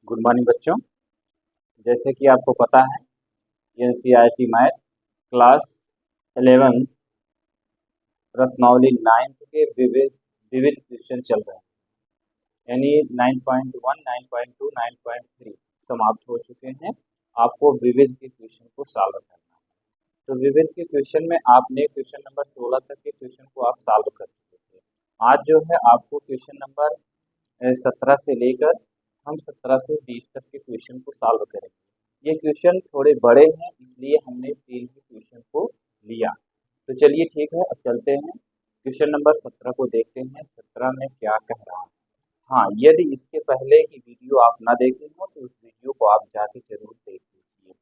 Good morning बच्चों। जैसे कि आपको पता है एनसीईआरटी मैथ क्लास 11 प्रश्नावली 9th के विविध विविध क्वेश्चन चल रहे हैं, यानी 9.1, 9.2, 9.3 समाप्त हो चुके हैं। आपको विविध के क्वेश्चन को सॉल्व करना है। तो विविध के क्वेश्चन में आपने क्वेश्चन नंबर 16 तक के क्वेश्चन को आप सॉल्व कर चुके थे। आज जो है आपको क्वेश्चन नंबर 17 से लेकर हम 17 से 20 तक के क्वेश्चन को सॉल्व करेंगे। ये क्वेश्चन थोड़े बड़े हैं, इसलिए हमने 3 ही क्वेश्चन को लिया। तो चलिए ठीक है, अब चलते हैं क्वेश्चन नंबर 17 को देखते हैं 17 में क्या कह रहा है। हाँ, यदि इसके पहले की वीडियो आप ना देखे हो तो उस वीडियो को आप जाके जरूर देख लीजिए।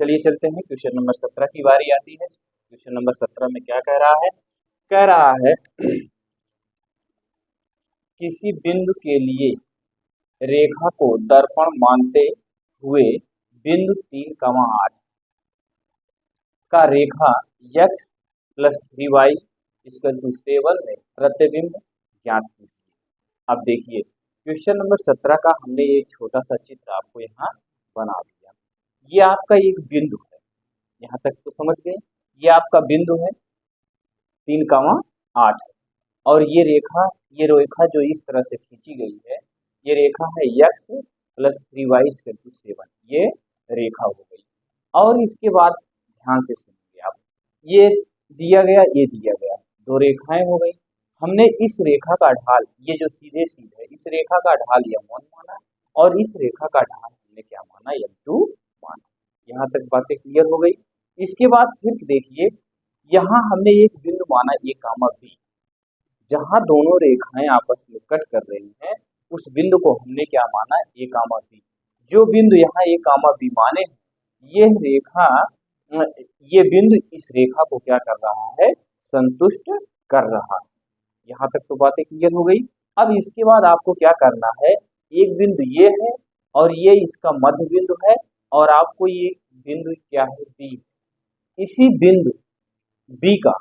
चलिए चलते हैं, क्वेश्चन नंबर 17 की बारी आती है। क्वेश्चन नंबर 17 में क्या कह रहा है? कह रहा है किसी बिंदु के लिए रेखा को दर्पण मानते हुए बिंदु 3,8 का रेखा x + 3y = 7 में प्रतिबिंब ज्ञात कीजिए। अब देखिए क्वेश्चन नंबर 17 का हमने एक छोटा सा चित्र आपको यहाँ बना दिया। ये आपका एक बिंदु है, यहाँ तक तो समझ गए। ये आपका बिंदु है 3,8 और ये रेखा जो इस तरह से खींची गई है, ये रेखा है x + 3y = 7। ये रेखा हो गई। और इसके बाद ध्यान से सुनिए आप, ये दिया गया, ये दिया गया, दो रेखाएं हो गई। हमने इस रेखा का ढाल, ये जो सीधे सीधे इस रेखा का ढाल m1 माना और इस रेखा का ढाल हमने क्या माना, m2 माना। यहाँ तक बातें क्लियर हो गई। इसके बाद फिर देखिए, यहाँ हमने एक बिंदु माना a, b, जहां दोनों रेखाएं आपस में कट कर रही हैं, उस बिंदु को हमने क्या माना, a, b। जो बिंदु यहाँ a, b माने, ये बिंदु इस रेखा को क्या कर रहा है, संतुष्ट कर रहा है। यहाँ तक तो बातें क्लियर हो गई। अब इसके बाद आपको क्या करना है, एक बिंदु ये है और ये इसका मध्य बिंदु है और आपको ये बिंदु क्या है, b। इसी बिंदु b का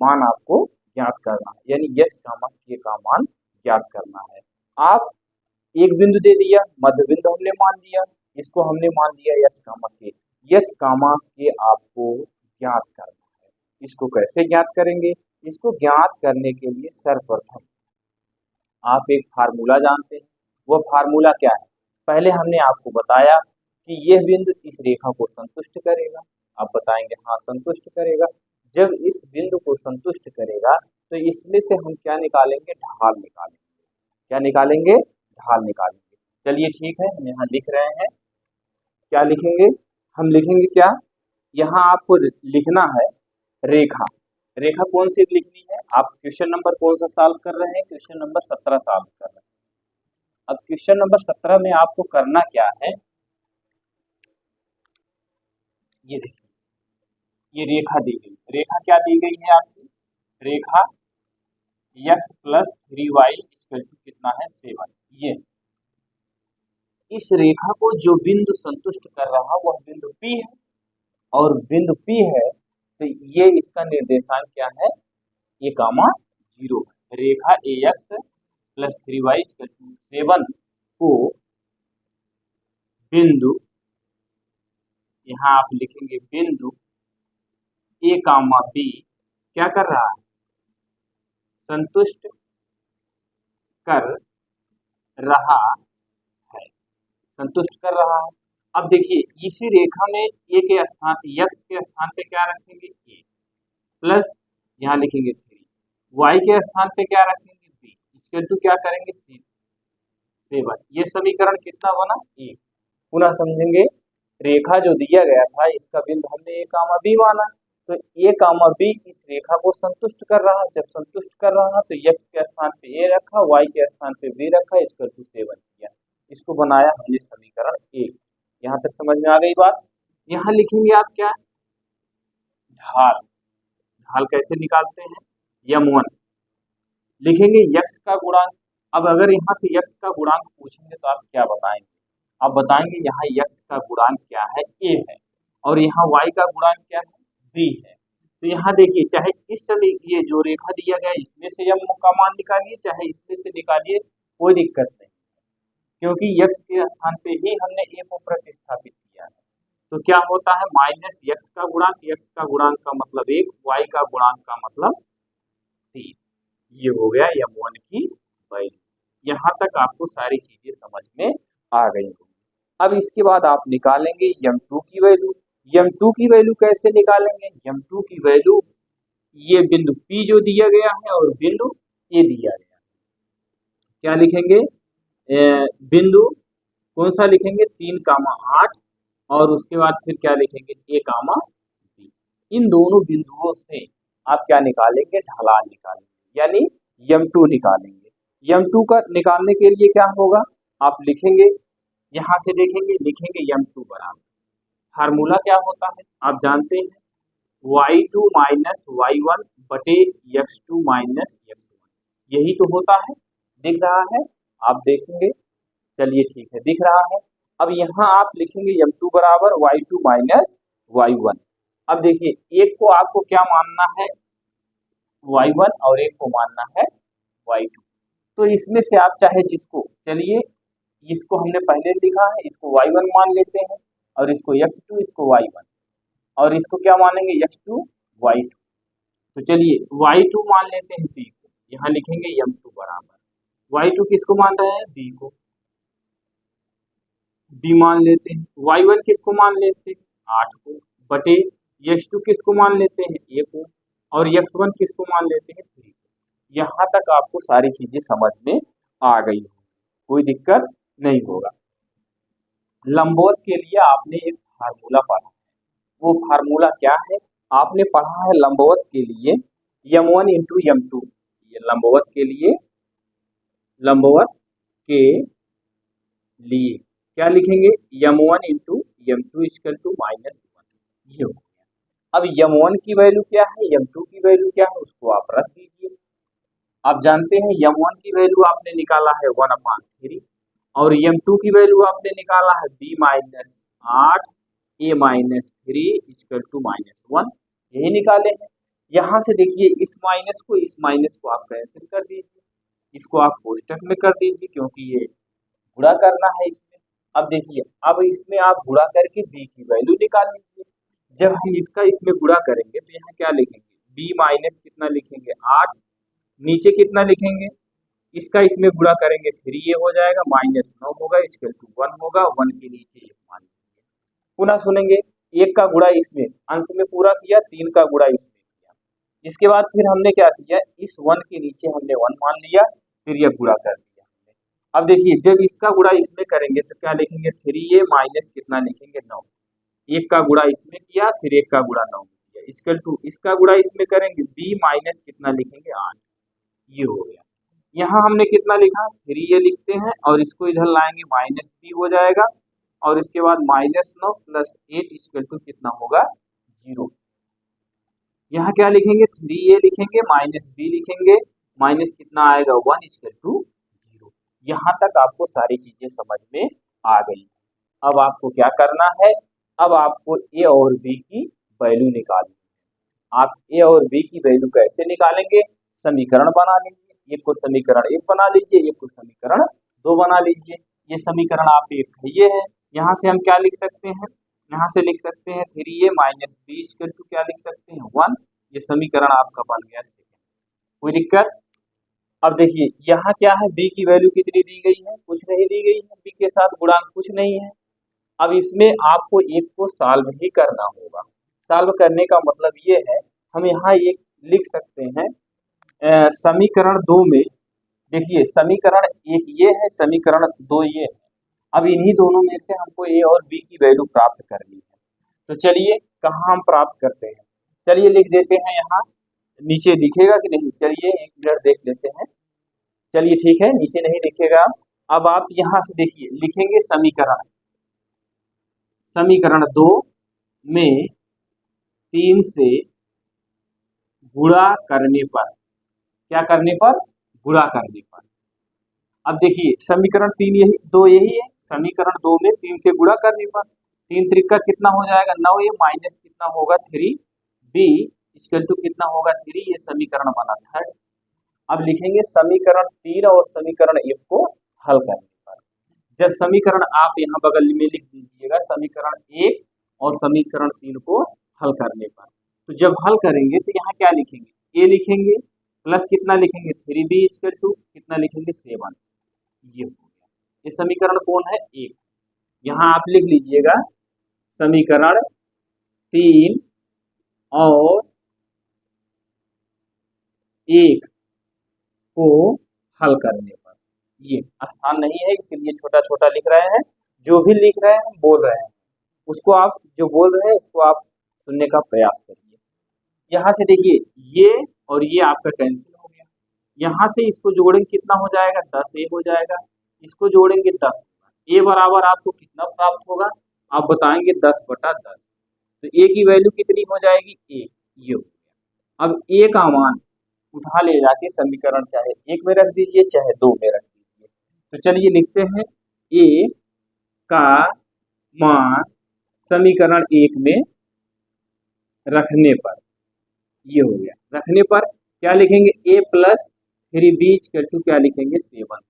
मान आपको ज्ञात करना है, यानी x, k का मान ज्ञात करना है। आप एक बिंदु दे दिया, मध्य बिंदु हमने मान दिया, इसको हमने मान दिया x, k। x, k आपको ज्ञात करना है। इसको कैसे ज्ञात करेंगे? इसको ज्ञात करने के लिए सर्वप्रथम आप एक फार्मूला जानते हैं। वो फार्मूला क्या है? पहले हमने आपको बताया कि यह बिंदु इस रेखा को संतुष्ट करेगा। आप बताएंगे हाँ संतुष्ट करेगा। जब इस बिंदु को संतुष्ट करेगा तो इसमें से हम क्या निकालेंगे, ढाल निकालेंगे। क्या निकालेंगे? ढाल निकालेंगे। चलिए ठीक है, हम यहाँ लिख रहे हैं। क्या लिखेंगे? हम लिखेंगे क्या, यहाँ आपको लिखना है रेखा। रेखा कौन सी लिखनी है? आप क्वेश्चन नंबर कौन सा सॉल्व कर रहे हैं? क्वेश्चन नंबर 17 सॉल्व कर रहे हैं। अब क्वेश्चन नंबर 17 में आपको करना क्या है, ये देखिए, ये रेखा दी गई। रेखा क्या दी गई है आपकी? रेखा x + 3y = कितना है, 7। ये इस रेखा को जो बिंदु संतुष्ट कर रहा वह बिंदु P है, और बिंदु P है तो ये इसका निर्देशांक क्या है, a, 0। रेखा ax + 3y = 7 को बिंदु, यहाँ आप लिखेंगे बिंदु a, b क्या कर रहा है, संतुष्ट कर रहा है, संतुष्ट कर रहा है। अब देखिए इसी रेखा में a के स्थान, x के स्थान पे क्या रखेंगे, a, प्लस यहाँ लिखेंगे 3, y के स्थान पे क्या रखेंगे, b, = क्या करेंगे, 7। ये समीकरण कितना बना, 1। पुनः समझेंगे, रेखा जो दिया गया था इसका बिंदु हमने a, b माना, तो a, b इस रेखा को संतुष्ट कर रहा। जब संतुष्ट कर रहा तो x के स्थान पे a रखा, y के स्थान पे b रखा, = 7 किया। इसको बनाया हमने समीकरण 1। यहाँ तक समझ में आ गई बात। यहाँ लिखेंगे आप क्या, ढाल। ढाल कैसे निकालते हैं, m1 लिखेंगे, x का गुणांक। अब अगर यहाँ से x का गुणांक पूछेंगे तो आप क्या बताएंगे? आप बताएंगे यहाँ x का गुणांक क्या है, a है, और यहाँ y का गुणांक क्या है, b है। तो यहाँ देखिए, चाहे इस समय ये जो रेखा दिया गया इसमें से m का मान निकालिए, चाहे इसमें से निकालिए, कोई दिक्कत नहीं। क्योंकि x के स्थान पे ही हमने a को प्रतिस्थापित किया है। तो क्या होता है, माइनस x का गुणांक, x का गुणांक का मतलब 1, y का गुणांक का मतलब 3। ये हो गया m1 की वैल्यू। यहाँ तक आपको सारी चीजें समझ में आ गई होंगी। अब इसके बाद आप निकालेंगे m2 की वैल्यू। m2 की वैल्यू कैसे निकालेंगे, m2 की वैल्यू ये बिंदु P जो दिया गया है और बिंदु A दिया गया है, क्या लिखेंगे, बिंदु कौन सा लिखेंगे, 3,8 और उसके बाद फिर क्या लिखेंगे, A,B। इन दोनों बिंदुओं से आप क्या निकालेंगे, ढलान निकालेंगे, यानी m2 निकालेंगे। m2 का निकालने के लिए क्या होगा, आप लिखेंगे, यहाँ से देखेंगे, लिखेंगे m2 बराबर, फार्मूला क्या होता है आप जानते हैं, y2 माइनस y1 बटे x2 माइनस x1, यही तो होता है। दिख रहा है, आप देखेंगे, चलिए ठीक है, दिख रहा है। अब यहाँ आप लिखेंगे m2 बराबर y2 माइनस y1। अब देखिए, एक को आपको क्या मानना है, y1, और एक को मानना है y2। तो इसमें से आप चाहे जिसको, चलिए इसको हमने पहले लिखा है, इसको y1 मान लेते हैं, और इसको x2, इसको y1, और इसको क्या मानेंगे, x2 y2। तो चलिए y2 मान लेते हैं b को, यहाँ लिखेंगे m2 बराबर y2 किसको मान रहे हैं, b को, b मान लेते हैं, y1 किसको मान लेते हैं, 8 को, बटे x2 किसको मान लेते हैं, a को, और x1 किसको मान लेते हैं, 3 को। यहाँ तक आपको सारी चीजें समझ में आ गई, कोई दिक्कत नहीं होगा। लंबवत के लिए आपने एक फार्मूला पढ़ा है, वो फार्मूला क्या है, आपने पढ़ा है लंबवत के लिए m1 इंटू m2, ये लंबवत के लिए, लंबवत के लिए क्या लिखेंगे, m1 into m2 equal to -1, ये हो गया। अब m1 की वैल्यू क्या है, m2 की वैल्यू क्या है, उसको आप रख दीजिए। आप जानते हैं m1 की वैल्यू आपने निकाला है 1/3, और m2 की वैल्यू आपने निकाला है b minus 8 a minus 3 equal to -1, यही निकाले हैं। यहाँ से देखिए, इस माइनस को आप कैंसिल कर दीजिए, इसको आप कोष्टक में कर दीजिए, क्योंकि ये गुणा करना है इसमें। अब देखिए, अब इसमें आप गुणा करके b की वैल्यू निकाल लीजिए। जब हम इसका इसमें गुणा करेंगे तो यहाँ क्या लिखेंगे, b माइनस कितना लिखेंगे, 8, नीचे कितना लिखेंगे, इसका इसमें गुणा करेंगे 3, ये हो जाएगा -9 होगा इक्वल टू 1 होगा, 1 के नीचे 1 मान लीजिए। पुनः सुनेंगे, 1 का गुणा इसमें अंत में पूरा किया, 3 का गुणा इसमें किया, इसके बाद फिर हमने क्या किया, इस 1 के नीचे हमने 1 मान लिया, फिर यह गुणा कर दिया हमने। अब देखिए, जब इसका गुणा इसमें करेंगे तो क्या लिखेंगे, 3a माइनस कितना लिखेंगे, 9, 1 का गुणा इसमें किया, फिर 1 का गुणा 9 किया, इक्वल टू इसका गुणा इसमें करेंगे, b माइनस कितना लिखेंगे, 8, ये हो गया। यहाँ हमने कितना लिखा, 3a लिखते हैं, और इसको इधर लाएंगे, -b हो जाएगा, और इसके बाद -9 प्लस 8 इक्वल टू कितना होगा, 0। यहाँ क्या लिखेंगे, 3a लिखेंगे, -b लिखेंगे, माइनस कितना आएगा, 1 इक्वल टू 0। यहाँ तक आपको सारी चीजें समझ में आ गई। अब आपको क्या करना है, अब आपको a और b की वैल्यू निकालनी है। आप a और b की वैल्यू कैसे निकालेंगे, समीकरण बना लीजिए, एक को समीकरण 1 बना लीजिए, एक को समीकरण 2 बना लीजिए। ये समीकरण आप एक ये है, यहाँ से हम क्या लिख सकते हैं, यहाँ से लिख सकते हैं 3a minus b equal to क्या लिख सकते हैं, 1। ये समीकरण आपका बन गया, कोई दिक्कत। अब देखिए, यहाँ क्या है, b की वैल्यू कितनी दी गई है, कुछ नहीं दी गई है, b के साथ गुणांक कुछ नहीं है। अब इसमें आपको एक को सॉल्व ही करना होगा। सॉल्व करने का मतलब ये है, हम यहाँ एक लिख सकते हैं, समीकरण 2 में देखिए, समीकरण 1 ये है, समीकरण 2 ये है। अब इन्हीं दोनों में से हमको a और b की वैल्यू प्राप्त करनी है। तो चलिए, कहाँ हम प्राप्त करते हैं, चलिए लिख देते हैं, यहाँ नीचे दिखेगा कि नहीं, चलिए एक मिनट देख लेते हैं। चलिए ठीक है, नीचे नहीं दिखेगा। अब आप यहाँ से देखिए, लिखेंगे समीकरण 2 में 3 से गुणा करने पर, क्या करने पर, गुणा करने पर। अब देखिए, समीकरण 3 यही 2 यही है, समीकरण 2 में 3 से गुणा करने पर 3 त्रिका कितना हो जाएगा, 9a माइनस कितना होगा, 3b इक्वल टू कितना होगा, 3। ये समीकरण बना था। अब लिखेंगे समीकरण 3 और समीकरण 1 को हल करने पर, जब समीकरण आप यहाँ बगल में लिख दीजिएगा समीकरण 1 और समीकरण 3 को हल करने पर। तो जब हल करेंगे तो यहाँ क्या लिखेंगे, a लिखेंगे प्लस कितना लिखेंगे 3b इक्वल टू कितना लिखेंगे 7। ये हो गया, ये समीकरण कौन है 1। यहाँ आप लिख लीजिएगा समीकरण 3 और 1 को हल करने पर। ये स्थान नहीं है इसीलिए छोटा छोटा लिख रहे हैं, जो भी लिख रहे हैं बोल रहे हैं उसको आप जो बोल रहे हैं इसको आप सुनने का प्रयास करिए। यहाँ से देखिए ये और ये आपका कैंसिल हो गया, यहाँ से इसको जोड़ेंगे कितना हो जाएगा 10a हो जाएगा, इसको जोड़ेंगे 10 होगा। a बराबर आपको कितना प्राप्त होगा आप बताएंगे 10/10। तो a की वैल्यू कितनी हो जाएगी a, ये हो गया। अब a का मान उठा ले जाके समीकरण चाहे 1 में रख दीजिए चाहे 2 में रख दीजिए। तो चलिए लिखते हैं a का मान समीकरण 1 में रखने पर, ये हो गया। रखने पर क्या लिखेंगे a plus 3b equal to क्या लिखेंगे 7।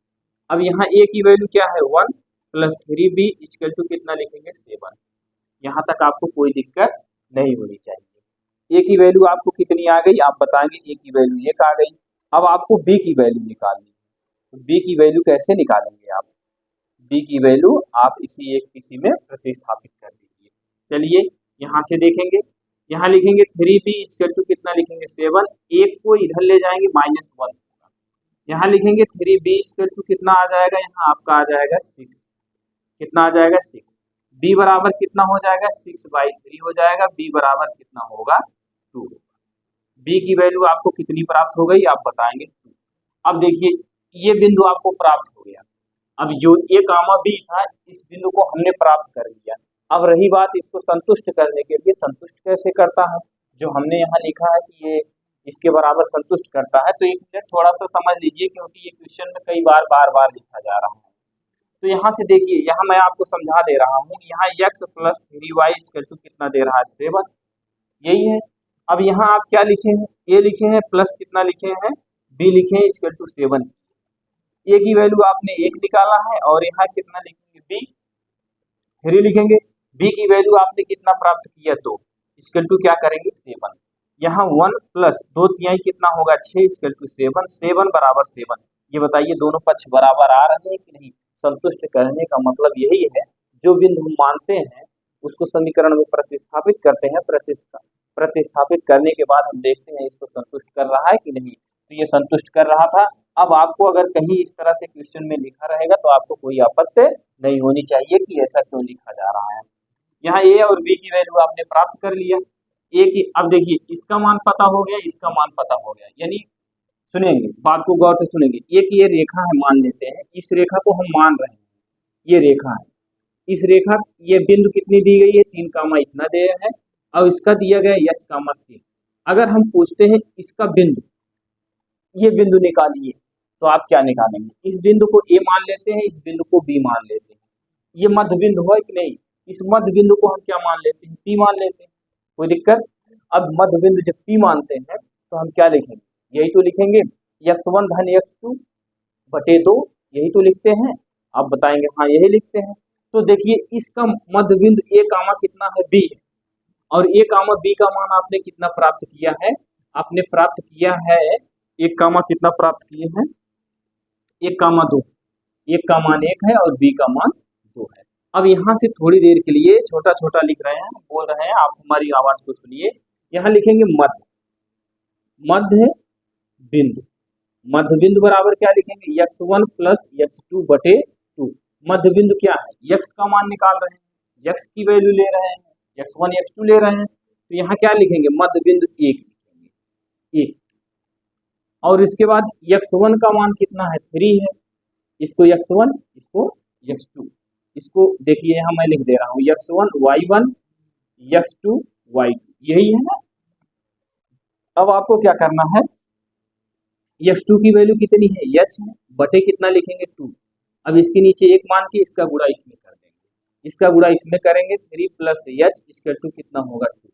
अब यहाँ a की वैल्यू क्या है 1 प्लस 3b इक्वल टू कितना लिखेंगे 7। यहाँ तक आपको कोई दिक्कत नहीं होनी चाहिए। a की वैल्यू आपको कितनी आ गई आप बताएंगे a की वैल्यू 1 आ गई। अब आपको b की वैल्यू निकालनी है, तो b की वैल्यू कैसे निकालेंगे आप, b की वैल्यू आप इसी में प्रतिस्थापित कर दीजिए। चलिए यहाँ से देखेंगे, यहाँ लिखेंगे 3b इक्वल टू कितना लिखेंगे 7, 1 को इधर ले जाएंगे -1 होगा। यहाँ लिखेंगे 3b इक्वल टू कितना आ जाएगा, यहाँ आपका आ जाएगा 6, कितना आ जाएगा 6। b बराबर कितना हो जाएगा 6/3 हो जाएगा, b बराबर कितना होगा 2 होगा। b की वैल्यू आपको कितनी प्राप्त हो गई आप बताएंगे 2। अब देखिए ये बिंदु आपको प्राप्त हो गया। अब जो a, b था इस बिंदु को हमने प्राप्त कर लिया। अब रही बात इसको संतुष्ट करने के लिए, संतुष्ट कैसे करता है, जो हमने यहाँ लिखा है कि ये इसके बराबर संतुष्ट करता है। तो एक मिनट थोड़ा सा समझ लीजिए क्योंकि ये क्वेश्चन में कई बार बार लिखा जा रहा है। तो यहाँ से देखिए, यहाँ मैं आपको समझा दे रहा हूँ, यहाँ x plus 3y equal to कितना दे रहा है 7, यही है। अब यहाँ आप क्या लिखे हैं a लिखे हैं प्लस कितना लिखे हैं b लिखे हैं इक्वल टू 7। a की वैल्यू आपने 1 निकाला है और यहाँ कितना लिखेंगे b 3 लिखेंगे, b की वैल्यू आपने कितना प्राप्त किया 2 इक्वल टू क्या करेंगे 7। यहाँ 1 प्लस 2 तिहाई कितना होगा 6 इक्वल टू 7, 7 बराबर 7। ये बताइए दोनों पक्ष बराबर आ रहे हैं कि नहीं। संतुष्ट करने का मतलब यही है, जो बिंदु हम मानते हैं उसको समीकरण में प्रतिस्थापित करते हैं, प्रतिस्थापित करने के बाद हम देखते हैं इसको संतुष्ट कर रहा है कि नहीं। तो ये संतुष्ट कर रहा था। अब आपको अगर कहीं इस तरह से क्वेश्चन में लिखा रहेगा तो आपको कोई आपत्ति नहीं होनी चाहिए कि ऐसा क्यों लिखा जा रहा है। यहाँ a और b की वैल्यू आपने प्राप्त कर लिया। a की, अब देखिए इसका मान पता हो गया, इसका मान पता हो गया, यानी सुनेंगे बात को गौर से सुनेंगे। एक ये रेखा है मान लेते हैं, इस रेखा को हम मान रहे हैं, ये रेखा है, इस रेखा ये बिंदु कितनी दी गई है 3 कामा इतना दे है और इसका दिया गया h कामा 3। अगर हम पूछते हैं इसका बिंदु, ये बिंदु निकालिए, तो आप क्या निकालेंगे, इस बिंदु को a मान लेते हैं, इस बिंदु को b मान लेते हैं, ये मध्य बिंदु है कि नहीं, इस मध्य बिंदु को हम क्या मान लेते हैं p मान लेते हैं, कोई दिक्कत। अब मध्य बिंदु जब p मानते हैं तो हम क्या लिखेंगे, यही तो लिखेंगे x1 धन x2 बटे 2, यही तो लिखते हैं। आप बताएंगे हाँ यही लिखते हैं। तो देखिए इसका मध्य बिंदु a कामा कितना है b है, और a कामा b का मान आपने कितना प्राप्त किया है, आपने प्राप्त किया है 1 कामा कितना प्राप्त किए हैं 1 कामा 2, 1 का मान 1 है और b का मान 2 है। अब यहाँ से थोड़ी देर के लिए छोटा छोटा लिख रहे हैं, बोल रहे हैं, आप हमारी आवाज को सुनिए। यहाँ लिखेंगे मध्य, मध्य बिंदु, मध्य बिंदु बराबर क्या लिखेंगे x1 प्लस x2 बटे 2। मध्य बिंदु क्या है, x का मान निकाल रहे हैं, x की वैल्यू ले रहे हैं, x1 x2 ले रहे हैं, तो यहाँ क्या लिखेंगे मध्य बिंदु 1 लिखेंगे 1। और इसके बाद x1 का मान कितना है 3 है, इसको x1 इसको x2, इसको देखिए यहाँ मैं लिख दे रहा हूँ x1 y1 x2 y2, यही है ना। अब आपको क्या करना है, x2 की वैल्यू कितनी है h है, बटे कितना लिखेंगे 2। अब इसके नीचे 1 मान के इसका गुणा इसमें कर देंगे, इसका गुणा इसमें करेंगे 3 प्लस h इसका 2 कितना होगा 2।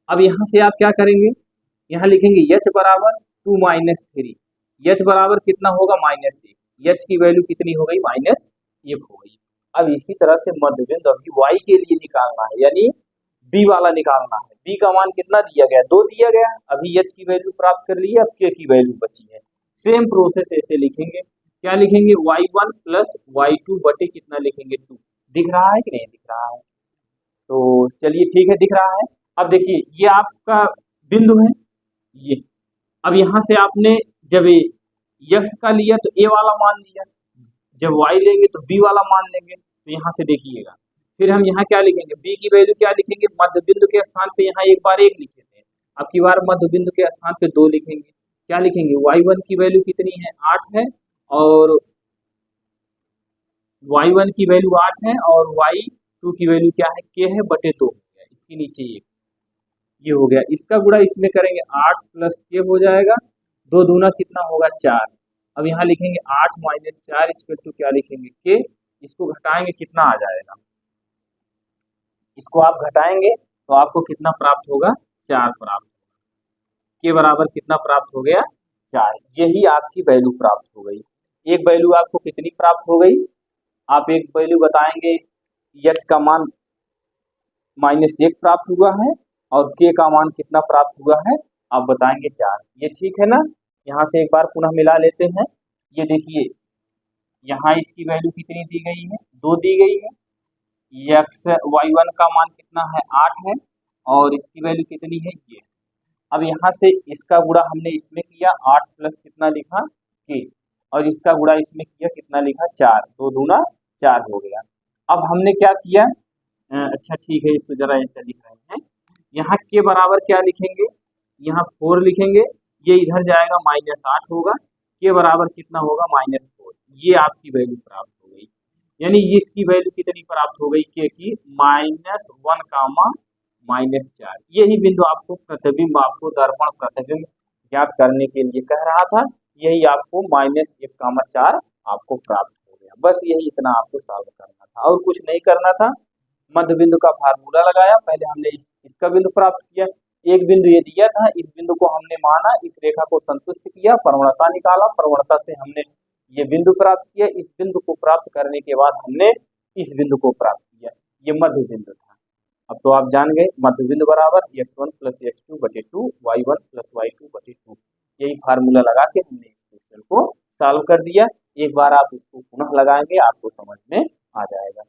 अब यहाँ से आप क्या करेंगे, यहाँ लिखेंगे h बराबर 2 माइनस 3, h बराबर कितना होगा -1, h की वैल्यू कितनी हो गई -1। 1 हो गई। अब इसी तरह से मध्य बिंदु अभी y के लिए निकालना है, यानी b वाला निकालना है। b का मान कितना दिया गया, 2 दिया गया। अभी h की वैल्यू प्राप्त कर ली है, अब k की वैल्यू बची है। सेम प्रोसेस ऐसे लिखेंगे, क्या लिखेंगे, y1 प्लस y2 बटे कितना लिखेंगे, 2। दिख रहा है कि नहीं दिख रहा है, तो चलिए ठीक है, दिख रहा है। अब देखिए ये आपका बिंदु है ये। अब यहाँ से आपने जब यक्स का लिया तो ए वाला मान लिया, जब वाई लेंगे तो बी वाला मान लेंगे। तो यहाँ से देखिएगा, फिर हम यहाँ क्या लिखेंगे, बी की वैल्यू क्या लिखेंगे, मध्य बिंदु के स्थान पे यहाँ एक बार 1 लिखे थे, अब की बार मध्य बिंदु के स्थान पे 2 लिखेंगे। क्या लिखेंगे, y1 की वैल्यू कितनी है, 8 है, और y1 की वैल्यू 8 है, और y2 की वैल्यू क्या है, k है बटे 2 हो गया। इसके नीचे ये हो गया, इसका गुणा इसमें करेंगे, 8 प्लस k हो जाएगा, 2 दूना कितना होगा, 4। अब यहाँ लिखेंगे 8 माइनस 4 इक्वल टू क्या लिखेंगे, k। इसको घटाएंगे कितना आ जाएगा, इसको आप घटाएंगे तो आपको कितना प्राप्त होगा, 4 प्राप्त होगा। के बराबर कितना प्राप्त हो गया, 4। यही आपकी वैल्यू प्राप्त हो गई। एक वैल्यू आपको कितनी प्राप्त हो गई, आप एक वैल्यू बताएंगे, h का मान -1 प्राप्त हुआ है, और k का मान कितना प्राप्त हुआ है, आप बताएंगे 4। ये ठीक है ना। यहाँ से एक बार पुनः मिला लेते हैं। ये देखिए यहाँ इसकी वैल्यू कितनी दी गई है, 2 दी गई है। y1 का मान कितना है, 8 है, और इसकी वैल्यू कितनी है, ये। अब यहाँ से इसका गुणा हमने इसमें किया, 8 प्लस कितना लिखा, k, और इसका गुणा इसमें किया, कितना लिखा, 4। 2 दूना 4 हो गया। अब हमने क्या किया, अच्छा ठीक है, इसको जरा ऐसे लिख रहे हैं। यहाँ के बराबर क्या लिखेंगे, यहाँ 4 लिखेंगे, ये इधर जाएगा, -8 होगा, के बराबर कितना होगा, -4। ये आपकी वैल्यू प्राप्त हो गई, यानी इसकी वैल्यू कितनी प्राप्त हो गई, के की -1 कामा -4। यही बिंदु आपको प्रतिबिंब, आपको दर्पण प्रतिबिंब ज्ञात करने के लिए कह रहा था। यही आपको -1 कामा 4 आपको प्राप्त हो गया। बस यही इतना आपको सॉल्व करना था, और कुछ नहीं करना था। मध्य बिंदु का फार्मूला लगाया, पहले हमने इसका बिंदु प्राप्त किया, एक बिंदु ये दिया था, इस बिंदु को हमने माना, इस रेखा को संतुष्ट किया, प्रवणता निकाला, प्रवणता से हमने ये बिंदु प्राप्त किया। इस बिंदु को प्राप्त करने के बाद हमने इस बिंदु को प्राप्त किया, ये मध्य बिंदु था। अब तो आप जान गए, मध्य बिंदु बराबर x1 प्लस x2 बटे 2, y1 प्लस y2 बटे 2। यही फार्मूला लगा के हमने इस क्वेश्चन को सॉल्व कर दिया। एक बार आप इसको पुनः लगाएंगे, आपको समझ में आ जाएगा।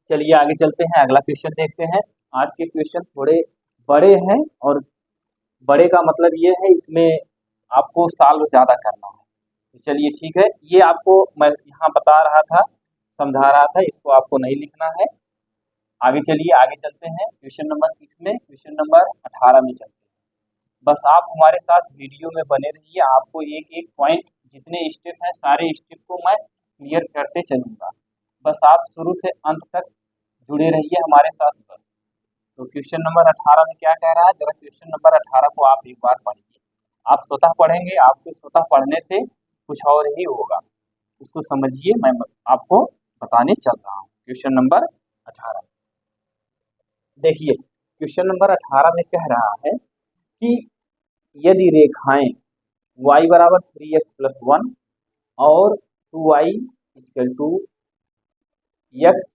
चलिए आगे चलते हैं, अगला क्वेश्चन देखते हैं। आज के क्वेश्चन थोड़े बड़े हैं, और बड़े का मतलब ये है इसमें आपको सॉल्व ज़्यादा करना है। तो चलिए ठीक है, ये आपको मैं यहाँ बता रहा था, समझा रहा था, इसको आपको नहीं लिखना है। आगे चलिए, आगे चलते हैं क्वेश्चन नंबर, इसमें क्वेश्चन नंबर 18 में चलते हैं। बस आप हमारे साथ वीडियो में बने रहिए, आपको एक एक पॉइंट, जितने स्टेप हैं सारे स्टेप को मैं क्लियर करते चलूँगा। बस आप शुरू से अंत तक जुड़े रहिए हमारे साथ बस। तो क्वेश्चन नंबर 18 में क्या कह रहा है, जरा क्वेश्चन नंबर 18 को आप एक बार पढ़िए। आप स्वतः पढ़ेंगे, आपको स्वतः पढ़ने से कुछ और ही होगा, उसको समझिए, मैं आपको बताने चल रहा हूँ। क्वेश्चन नंबर 18 देखिए, क्वेश्चन नंबर 18 में कह रहा है कि यदि रेखाएं y बराबर 3x प्लस 1 और 2y equal to x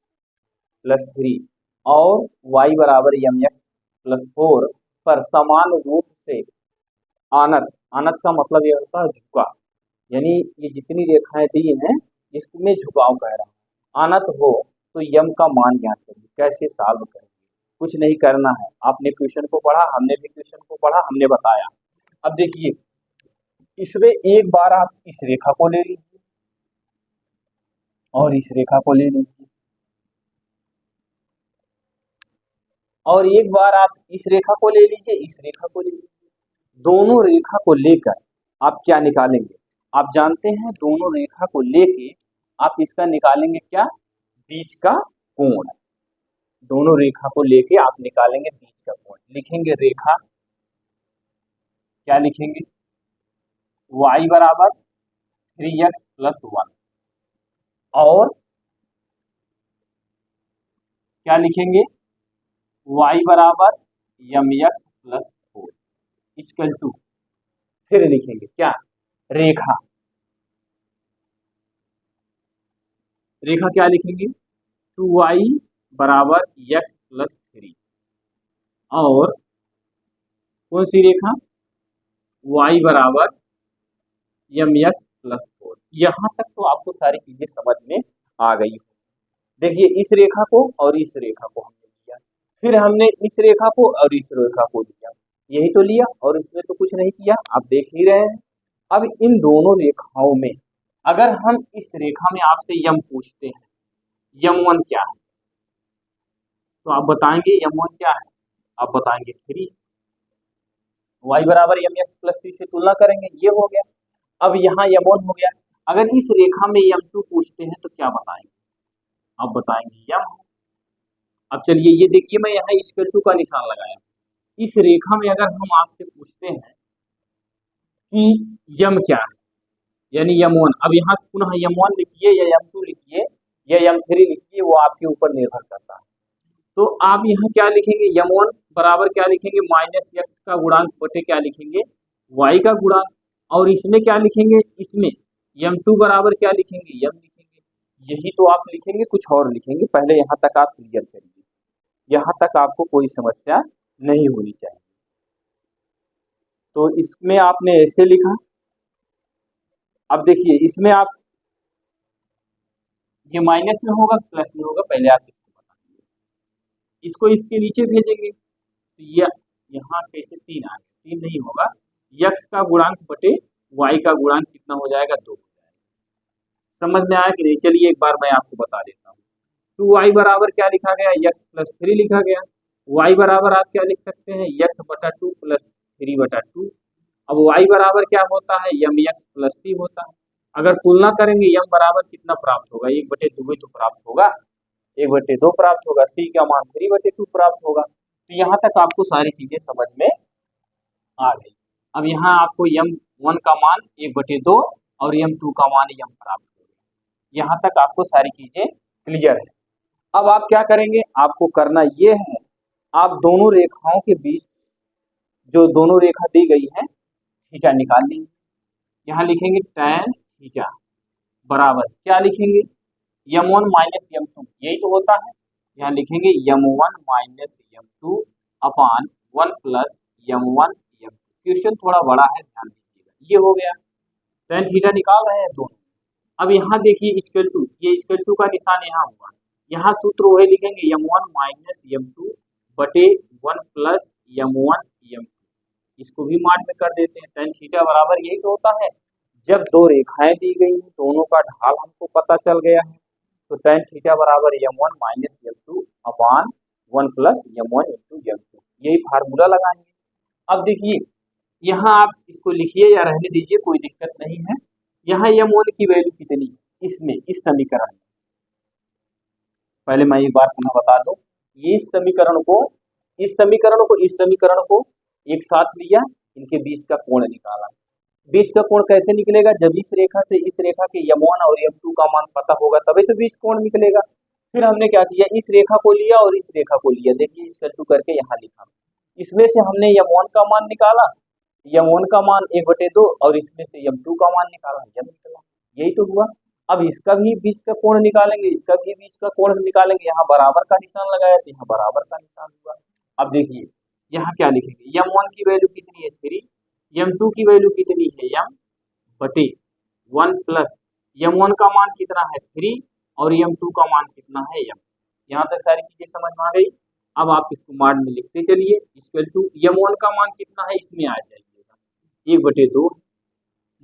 plus 3 और y बराबर mx प्लस 4 पर समान रूप से आनत, आनत का मतलब यह होता है झुका, यानी ये जितनी रेखाएं दी हैं इसमें झुकाव कह रहा है, आनत हो तो यम का मान ज्ञात करिए। कैसे सॉल्व करेंगे, कुछ नहीं करना है, आपने क्वेश्चन को पढ़ा, हमने भी क्वेश्चन को पढ़ा, हमने बताया। अब देखिए, इसमें एक बार आप इस रेखा को ले लीजिए और इस रेखा को ले लीजिए, और एक बार आप इस रेखा को ले लीजिए, इस रेखा को ले लीजिए। दोनों रेखा को लेकर आप क्या निकालेंगे, आप जानते हैं, दोनों रेखा को लेके आप इसका निकालेंगे क्या, बीच का कोण। दोनों रेखा को लेके आप निकालेंगे बीच का कोण, लिखेंगे रेखा, क्या लिखेंगे, y बराबर 3x प्लस 1 और क्या लिखेंगे, y बराबर mx प्लस 4 इक्वल टू, फिर लिखेंगे क्या, रेखा, रेखा क्या लिखेंगे 2y बराबर x प्लस 3 और कौन सी रेखा y बराबर mx प्लस 4। यहाँ तक तो आपको सारी चीजें समझ में आ गई। देखिए इस रेखा को और इस रेखा को हमने लिया, फिर हमने इस रेखा को और इस रेखा को लिया, यही तो लिया और इसमें तो कुछ नहीं किया, आप देख ही रहे हैं। अब इन दोनों रेखाओं में अगर हम इस रेखा में आपसे यम पूछते हैं, यम1 क्या है, तो आप बताएंगे यम1 क्या है, आप बताएंगे 3, y बराबर mx प्लस 3 से तुलना करेंगे, ये हो गया। अब यहाँ यम1 हो गया। अगर इस रेखा में यम2 पूछते हैं तो क्या बताएंगे, आप बताएंगे यम। अब चलिए ये देखिए मैं यहाँ इक्वल टू का निशान लगाया। इस रेखा में अगर हम आपसे पूछते हैं कि यम क्या है, यानी यम1, अब यहाँ पुनः यम1 लिखिए या यम2 लिखिए या यम3 लिखिए, वो आपके ऊपर निर्भर करता है। तो आप यहाँ क्या लिखेंगे, यम1 बराबर क्या लिखेंगे माइनस एक्स का गुणांक बटे क्या लिखेंगे वाई का गुणांक, और इसमें क्या लिखेंगे, इसमें यम2 बराबर क्या लिखेंगे यम लिखेंगे। यही तो आप लिखेंगे, कुछ और लिखेंगे। पहले यहाँ तक आप क्लियर करिए, यहाँ तक आपको कोई समस्या नहीं होनी चाहिए। तो इसमें आपने ऐसे लिखा। अब देखिए इसमें आप ये माइनस में होगा प्लस में होगा, पहले आप इसको बता दीजिए। इसको इसके नीचे भेजेंगे तो ये यहाँ कैसे 3 आ गया, 3 नहीं होगा, यक्स का गुणांक बटे वाई का गुणांक कितना हो जाएगा 2 हो जाएगा। समझ में आया कि नहीं? चलिए एक बार मैं आपको बता देता हूँ। 2y बराबर क्या लिखा गया, यक्स प्लस 3 लिखा गया। y बराबर आप क्या लिख सकते हैं, यक्स बटा 2 प्लस 3 बटा 2। अब y बराबर क्या होता है, यम यक्स प्लस सी होता है। अगर तुलना करेंगे यम बराबर कितना प्राप्त होगा, 1/2 तो प्राप्त होगा, 1/2 प्राप्त होगा, सी का मान 3/2 प्राप्त होगा। तो यहाँ तक आपको सारी चीजें समझ में आ गई। अब यहाँ आपको यम1 का मान 1/2 और यम2 का मान यम प्राप्त हो गया। यहाँ तक आपको सारी चीजें क्लियर है। अब आप क्या करेंगे, आपको करना ये है, आप दोनों रेखाओं के बीच जो दोनों रेखा दी गई है थीटा निकाल लीजिए। यहाँ लिखेंगे tan थीटा बराबर क्या लिखेंगे, यम1 माइनस यम2, यही तो होता है। यहाँ लिखेंगे यम1 माइनस यम2 अपान 1 प्लस यम1 यम2। क्वेश्चन थोड़ा बड़ा है, ध्यान दीजिएगा। ये हो गया, tan थीटा निकाल रहे हैं दोनों। अब यहाँ देखिए इक्वल टू, ये इक्वल टू का निशान यहाँ हुआ, यहाँ सूत्र वही लिखेंगे यम1 माइनस यम2 बटे 1 प्लस यम1 यम2। इसको भी मान में कर देते हैं। tan थीटा बराबर यही तो होता है, जब दो रेखाएं दी गई हैं दोनों का ढाल हमको पता चल गया है, तो tan थीटा बराबर यम1 माइनस यम2 अपान 1 प्लस यम1 इंटू यम2, यही फार्मूला लगाएंगे। अब देखिए यहाँ आप इसको लिखिए या रहने दीजिए, कोई दिक्कत नहीं है। यहाँ यम1 की वैल्यू कितनी है इसमें, इस समीकरण में, पहले मैं एक बार पुनः बता दूं, ये इस समीकरण को एक साथ लिया, इनके बीच का कोण निकाला। बीच का कोण कैसे निकलेगा, जब इस रेखा से इस रेखा के यम1 और यम2 का मान पता होगा तभी तो बीच कोण निकलेगा। फिर हमने क्या किया, इस रेखा को लिया और इस रेखा को लिया, देखिए इक्वल टू करके यहाँ लिखा। इसमें से हमने यम1 का मान निकाला, यम1 का मान 1/2 और इसमें से यम2 का मान निकाला, यम निकला, यही तो हुआ। अब इसका भी बीच का कोण निकालेंगे, इसका भी बीच का कोण निकालेंगे, यहाँ बराबर का निशान लगाया तो यहाँ बराबर का निशान हुआ। अब देखिए यहाँ क्या लिखेंगे, यम1 की वैल्यू कितनी है 3, यम2 की वैल्यू कितनी है यम बटे 1 प्लस यम1 का मान कितना है 3 और यम2 का मान कितना है यम। यहाँ तक सारी चीजें समझ में आ गई। अब आप इसको मान में लिखते चलिए, इक्वल टू यम1 का मान कितना है इसमें आ जाइएगा 1/2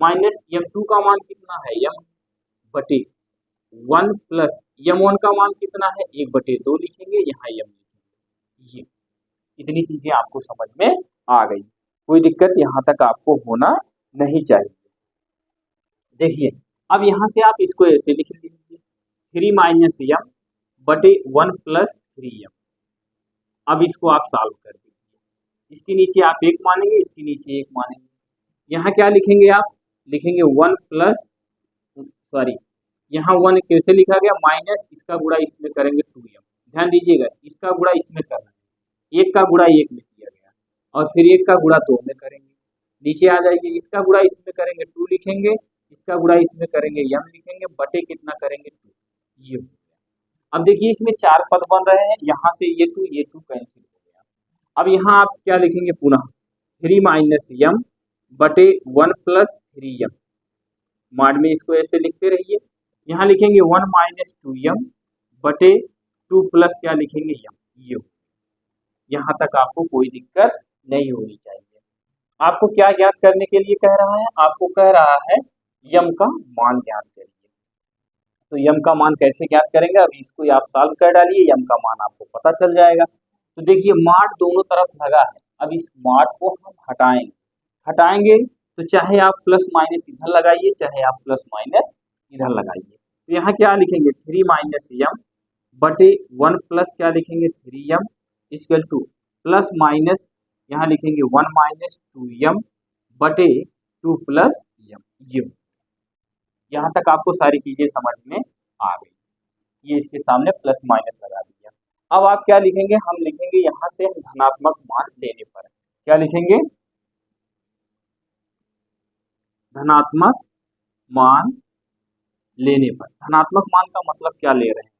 माइनस यम2 का मान कितना है यम बटे 1 प्लस यम1 का मान कितना है 1/2 लिखेंगे, यहाँ यम लिखेंगे। ये इतनी चीजें आपको समझ में आ गई, कोई दिक्कत यहाँ तक आपको होना नहीं चाहिए। देखिए अब यहाँ से आप इसको ऐसे लिख लीजिए 3 माइनस यम बटे 1 प्लस 3m। अब इसको आप सॉल्व कर दीजिए, इसके नीचे आप 1 मानेंगे, इसके नीचे 1 मानेंगे। यहाँ क्या लिखेंगे, आप लिखेंगे 1 प्लस यहाँ 1 कैसे लिखा गया, माइनस इसका गुणा इसमें करेंगे 2m। ध्यान दीजिएगा, इसका गुणा इसमें करना है, 1 का गुणा 1 में किया गया और फिर 1 का गुणा 2 में करेंगे, नीचे आ जाएगी, इसका गुणा इसमें करेंगे 2 लिखेंगे, इसका गुणा इसमें करेंगे यम लिखेंगे, बटे कितना करेंगे 2। ये हो गया। अब देखिए इसमें 4 पद बन रहे हैं, यहाँ से ये 2 कैंसिल हो गया। अब यहाँ आप क्या लिखेंगे पुनः 3 माइनस यम बटे 1 प्लस 3m, माड में इसको ऐसे लिखते रहिए। यहाँ लिखेंगे 1 माइनस 2m बटे 2 प्लस क्या लिखेंगे यम, ये हो। यहाँ तक आपको कोई दिक्कत नहीं होनी चाहिए। आपको क्या ज्ञात करने के लिए कह रहा है, आपको कह रहा है यम का मान ज्ञात करिए। तो यम का मान कैसे ज्ञात करेंगे, अब इसको आप सॉल्व कर डालिए, यम का मान आपको पता चल जाएगा। तो देखिए माड दोनों तरफ लगा है, अब इस माड को हम हटाएंगे तो चाहे आप प्लस माइनस इधर लगाइए, चाहे आप प्लस माइनस इधर लगाइए। तो यहाँ क्या लिखेंगे 3 माइनस यम बटे 1 प्लस क्या लिखेंगे 3m equal two plus minus यहाँ लिखेंगे 1 माइनस 2m बटे 2 प्लस यम। ये यहाँ तक आपको सारी चीजें समझ में आ गई। ये इसके सामने प्लस माइनस लगा दिया। अब आप क्या लिखेंगे, हम लिखेंगे यहाँ से धनात्मक मान लेने पर क्या लिखेंगे, धनात्मक मान लेने पर। धनात्मक मान का मतलब क्या ले रहे हैं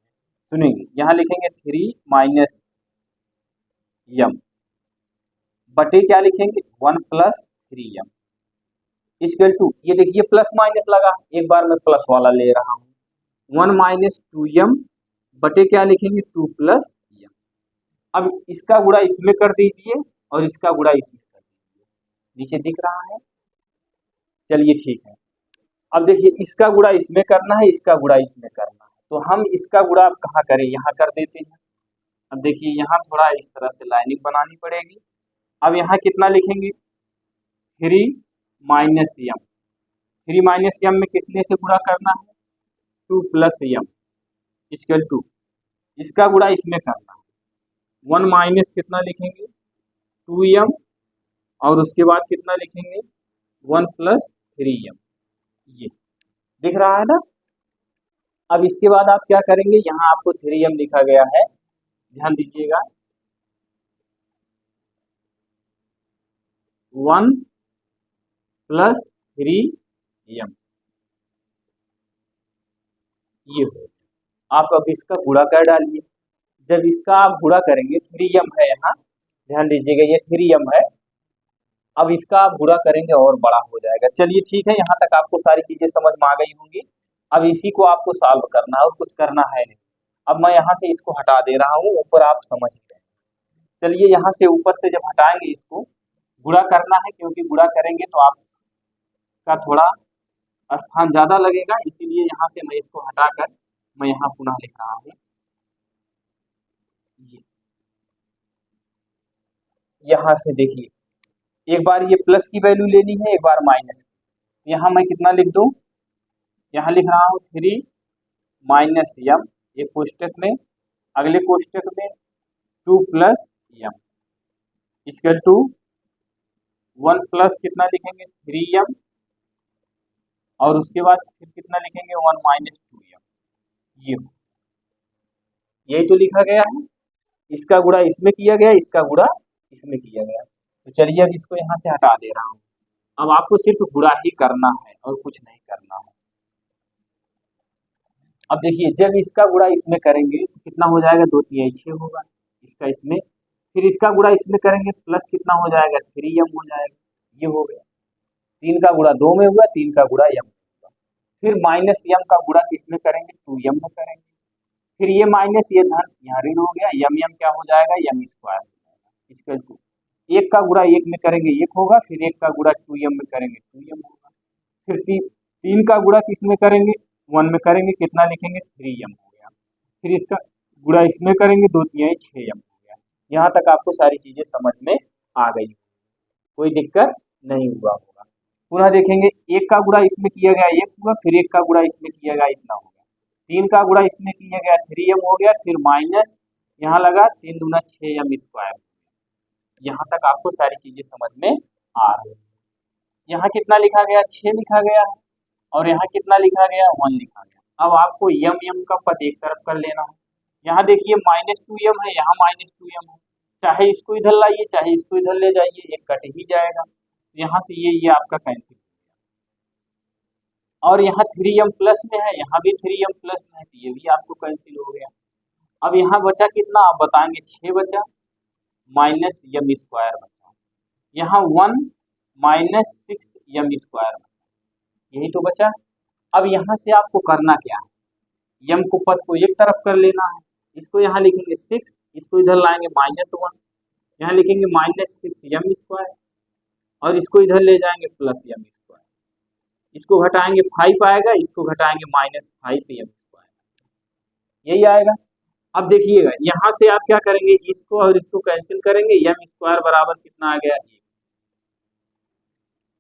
सुनेंगे, यहाँ लिखेंगे 3 माइनस यम बटे क्या लिखेंगे 1 प्लस 3m इक्वल टू, ये देखिए प्लस माइनस लगा, एक बार मैं प्लस वाला ले रहा हूँ 1 माइनस 2m बटे क्या लिखेंगे 2 प्लस m। अब इसका गुणा इसमें कर दीजिए और इसका गुणा इसमें कर दीजिए, नीचे दिख रहा है, चलिए ठीक है। अब देखिए इसका गुणा इसमें करना है, इसका गुणा इसमें करना है, तो हम इसका गुणा अब कहाँ करें, यहाँ कर देते हैं। अब देखिए यहाँ थोड़ा इस तरह से लाइनिंग बनानी पड़ेगी। अब यहाँ कितना लिखेंगे 3 माइनस यम, 3 माइनस यम में किसने से गुणा करना है 2 प्लस यम इक्वल टू, इसका गुणा इसमें करना है 1 माइनस कितना लिखेंगे 2m और उसके बाद कितना लिखेंगे 1 प्लस 3m, ये दिख रहा है ना। अब इसके बाद आप क्या करेंगे, यहाँ आपको 3m लिखा गया है, ध्यान दीजिएगा 1 प्लस 3m, ये हो। आप अब इसका गुणा कर डालिए, जब इसका आप गुणा करेंगे 3m है यहाँ, ध्यान दीजिएगा ये 3m है, अब इसका आप गुणा करेंगे और बड़ा हो जाएगा। चलिए ठीक है, यहाँ तक आपको सारी चीजें समझ में आ गई होंगी। अब इसी को आपको सॉल्व करना है और कुछ करना है नहीं। अब मैं यहाँ से इसको हटा दे रहा हूँ, ऊपर आप समझ गए। चलिए यहाँ से ऊपर से जब हटाएंगे इसको गुणा करना है, क्योंकि गुणा करेंगे तो आपका थोड़ा स्थान ज्यादा लगेगा, इसीलिए यहाँ से मैं इसको हटाकर मैं यहाँ पुनः लिख रहा हूँ। यहाँ से देखिए एक बार ये प्लस की वैल्यू लेनी है, एक बार माइनस। यहाँ मैं कितना लिख दूं, यहाँ लिख रहा हूँ 3 माइनस यम, एक कोष्टक में, अगले कोष्टक में 2 plus m equal to 1 plus कितना लिखेंगे 3m और उसके बाद फिर कितना लिखेंगे 1 माइनस 2m, ये यही तो लिखा गया है। इसका गुणा इसमें किया गया, इसका गुणा इसमें किया गया। तो चलिए अब इसको यहाँ से हटा दे रहा हूँ। अब आपको सिर्फ गुणा ही करना है और कुछ नहीं करना है। अब देखिए जब इसका गुणा इसमें करेंगे तो कितना हो जाएगा 2 3 6 होगा, इसका इसमें, फिर इसका गुणा इसमें करेंगे प्लस कितना हो जाएगा 3m हो जाएगा, ये हो गया। 3 का गुणा 2 में हुआ, 3 का गुणा m होगा। फिर माइनस m का गुणा किसमें करेंगे 2m में करेंगे, फिर ये माइनस ये धन यहाँ ऋण हो गया, m क्या हो जाएगा m स्क्वायर हो जाएगा इक्वल टू, 1 का गुणा 1 में करेंगे 1 होगा, फिर 1 का गुणा 2m में करेंगे 2m होगा, फिर 3 का गुणा किसमें करेंगे 1 में करेंगे, कितना लिखेंगे 3m हो गया, फिर इसका गुणा इसमें करेंगे 2 3 6m हो गया। यहाँ तक आपको सारी चीजें समझ में आ गई, कोई दिक्कत नहीं हुआ होगा। पुनः देखेंगे 1 का गुणा इसमें किया गया 1 हुआ, फिर 1 का गुणा इसमें किया गया इतना हो गया, 3 का गुणा इसमें किया गया 3m हो गया, फिर माइनस यहाँ लगा 3 दूना 6m स्क्वायर। यहाँ तक आपको सारी चीजें समझ में आ रही है। यहाँ कितना लिखा गया 6 लिखा गया है और यहाँ कितना लिखा गया 1 लिखा गया। अब आपको m का पद एक तरफ कर लेना है। यहाँ देखिए माइनस 2m है, यहाँ माइनस 2m है, चाहे इसको इधर लाइए चाहे इसको इधर ले जाइए, एक कट ही जाएगा। यहाँ से ये आपका कैंसिल हो गया। और यहाँ 3m प्लस में है, यहाँ भी 3m प्लस में है, तो ये भी आपको कैंसिल हो गया। अब यहाँ बचा कितना आप बताएंगे, 6 बचा माइनस m स्क्वायर बचा, यहाँ 1 माइनस 6m स्क्वायर बचा, यही तो बचा। अब यहाँ से आपको करना क्या है, m को पद को एक तरफ कर लेना है, इसको यहाँ लिखेंगे 6, इसको इधर लाएंगे -1, यहाँ लिखेंगे -6m स्क्वायर, और इसको इधर ले जाएंगे प्लस m स्क्वायर, इसको घटाएंगे 5 आएगा, इसको घटाएंगे -5m स्क्वायर, यही आएगा। अब देखिएगा यहाँ से आप क्या करेंगे, इसको और इसको कैंसिल करेंगे, m स्क्वायर बराबर कितना आ गया,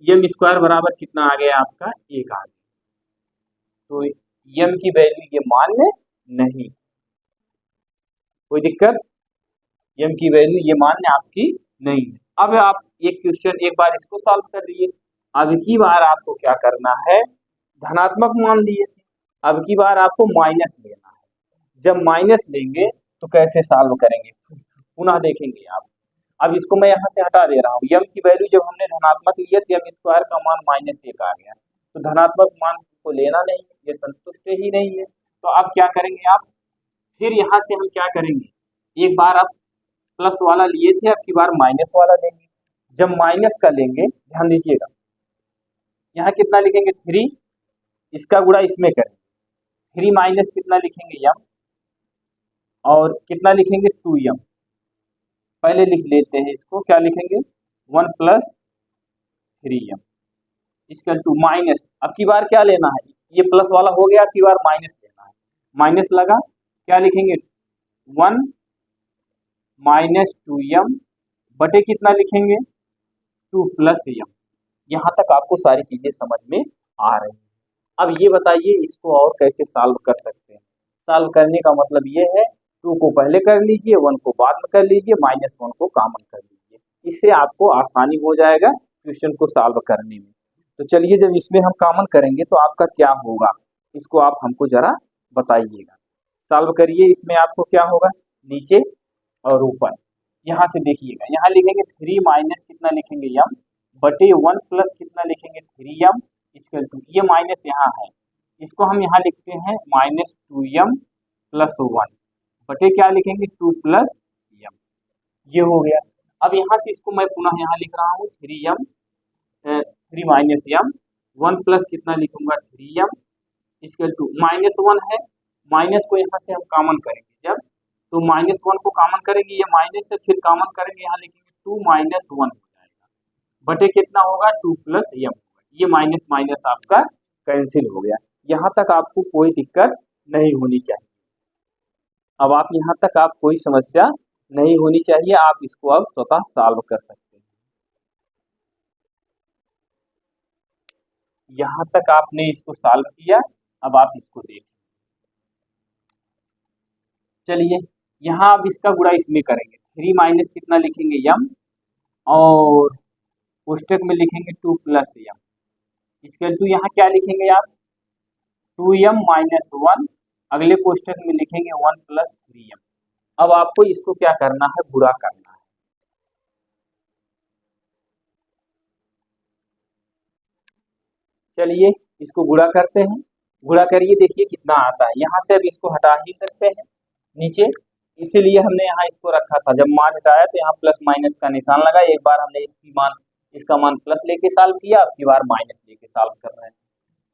m स्क्वायर बराबर कितना आ गया आपका 1 आ गया। तो m की वैल्यू ये मान्य नहीं, कोई दिक्कत, m की वैल्यू ये मान्य आपकी नहीं है। अब आप एक क्वेश्चन एक बार इसको सॉल्व कर लिए, अब की बार आपको क्या करना है, धनात्मक मान लिए थे, अब की बार आपको माइनस लेना है। जब माइनस लेंगे तो कैसे सॉल्व करेंगे पुनः देखेंगे आप। अब इसको मैं यहाँ से हटा दे रहा हूँ, m की वैल्यू जब हमने धनात्मक लिया तो m स्क्वायर का मान -1 आ गया, तो धनात्मक मान को लेना नहीं, ये संतुष्ट ही नहीं है। तो अब क्या करेंगे आप, फिर यहाँ से हम क्या करेंगे, एक बार आप प्लस वाला लिए थे, अब की बार माइनस वाला लेंगे। जब माइनस का लेंगे, ध्यान दीजिएगा, यहाँ कितना लिखेंगे 3, इसका गुणा इसमें करें, 3 माइनस कितना लिखेंगे m, और कितना लिखेंगे 2m, पहले लिख लेते हैं इसको, क्या लिखेंगे 1 प्लस 3m इसका 2 माइनस, अब की बार क्या लेना है, ये प्लस वाला हो गया, अब की बार माइनस लेना है, माइनस लगा, क्या लिखेंगे 1 माइनस 2m बटे कितना लिखेंगे 2 प्लस m। यहाँ तक आपको सारी चीजें समझ में आ रही हैं। अब ये बताइए इसको और कैसे सॉल्व कर सकते हैं। सॉल्व करने का मतलब ये है, 2 को पहले कर लीजिए, 1 को बाद में कर लीजिए, -1 को कॉमन कर लीजिए, इससे आपको आसानी हो जाएगा क्वेश्चन को सॉल्व करने में। तो चलिए जब इसमें हम कॉमन करेंगे तो आपका क्या होगा, इसको आप हमको जरा बताइएगा। सॉल्व करिए, इसमें आपको क्या होगा, नीचे और ऊपर, यहाँ से देखिएगा, यहाँ लिखेंगे 3 माइनस कितना लिखेंगे m बटे 1 प्लस कितना लिखेंगे 3m इक्वल टू, ये माइनस यहाँ है, इसको हम यहाँ लिखते हैं -2m प्लस 1 बटे क्या लिखेंगे 2 प्लस m, ये हो गया। अब यहाँ से इसको मैं पुनः यहाँ लिख रहा हूँ 3 माइनस m, 1 प्लस कितना लिखूंगा 3m इक्वल टू -1 है, माइनस को यहाँ से हम कॉमन करेंगे, जब तो -1 को कॉमन करेंगे, ये माइनस से फिर कॉमन करेंगे, यहाँ लिखेंगे 2 माइनस 1 हो जाएगा, बटे कितना होगा 2 प्लस m होगा, ये माइनस माइनस आपका कैंसिल हो गया। यहाँ तक आपको कोई दिक्कत नहीं होनी चाहिए, अब आप यहाँ तक आप कोई समस्या नहीं होनी चाहिए, आप इसको अब स्वतः सॉल्व कर सकते हैं। यहाँ तक आपने इसको सॉल्व किया, अब आप इसको देखें। चलिए यहाँ अब इसका गुणा इसमें करेंगे, 3 माइनस कितना लिखेंगे m, और कोष्टक में लिखेंगे 2 प्लस m इक्वल टू, यहाँ क्या लिखेंगे आप 2m माइनस 1, अगले कोष्टक में लिखेंगे 1 प्लस 3m। अब आपको इसको क्या करना है, गुणा करना है। चलिए इसको गुणा करते हैं, गुणा करिए, देखिए कितना आता है। यहाँ से अब इसको हटा ही सकते हैं नीचे, इसीलिए हमने यहाँ इसको रखा था, जब मान हटाया तो यहाँ प्लस माइनस का निशान लगा, एक बार हमने इसका मान प्लस लेके सॉल्व किया, अब की बार माइनस लेके सॉल्व कर रहे हैं।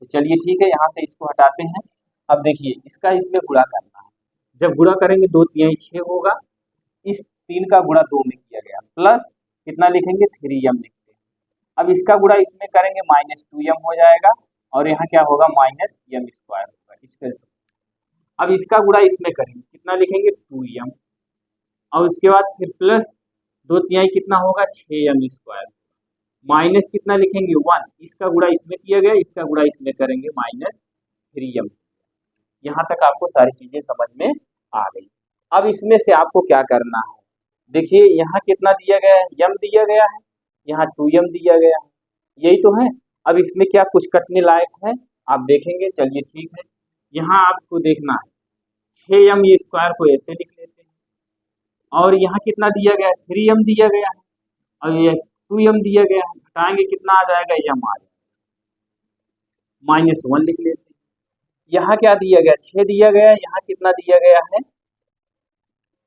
तो चलिए ठीक है, यहाँ से इसको हटाते हैं। अब देखिए इसका इसमें गुणा करना है, जब गुणा करेंगे 2 तिहाई 6 होगा, इस 3 का गुणा 2 में किया गया, प्लस कितना लिखेंगे 3m लिखते हैं। अब इसका गुणा इसमें करेंगे -2m हो जाएगा, और यहाँ क्या होगा -m स्क्वायर होगा इसके। अब इसका गुणा इसमें करेंगे, कितना लिखेंगे 2m, और उसके बाद फिर प्लस 2 तिहाई कितना होगा 6m स्क्वायर, माइनस कितना लिखेंगे 1, इसका गुणा इसमें किया गया, इसका गुणा इसमें करेंगे -3m। यहाँ तक आपको सारी चीजें समझ में आ गई। अब इसमें से आपको क्या करना है, देखिए यहाँ कितना दिया गया है, m दिया गया है, यहाँ 2m दिया गया है, यही तो है। अब इसमें क्या कुछ कटने लायक है, आप देखेंगे, चलिए ठीक है, यहाँ आपको देखना है 6m ये स्क्वायर को ऐसे लिख लेते हैं, और यहाँ कितना दिया गया है 3m दिया गया है, और ये 2m दिया गया है, घटाएंगे कितना आ जाएगा m आ जाएगा, -1 लिख लेते हैं। यहाँ क्या दिया गया, 6 दिया गया, यहाँ कितना दिया गया है,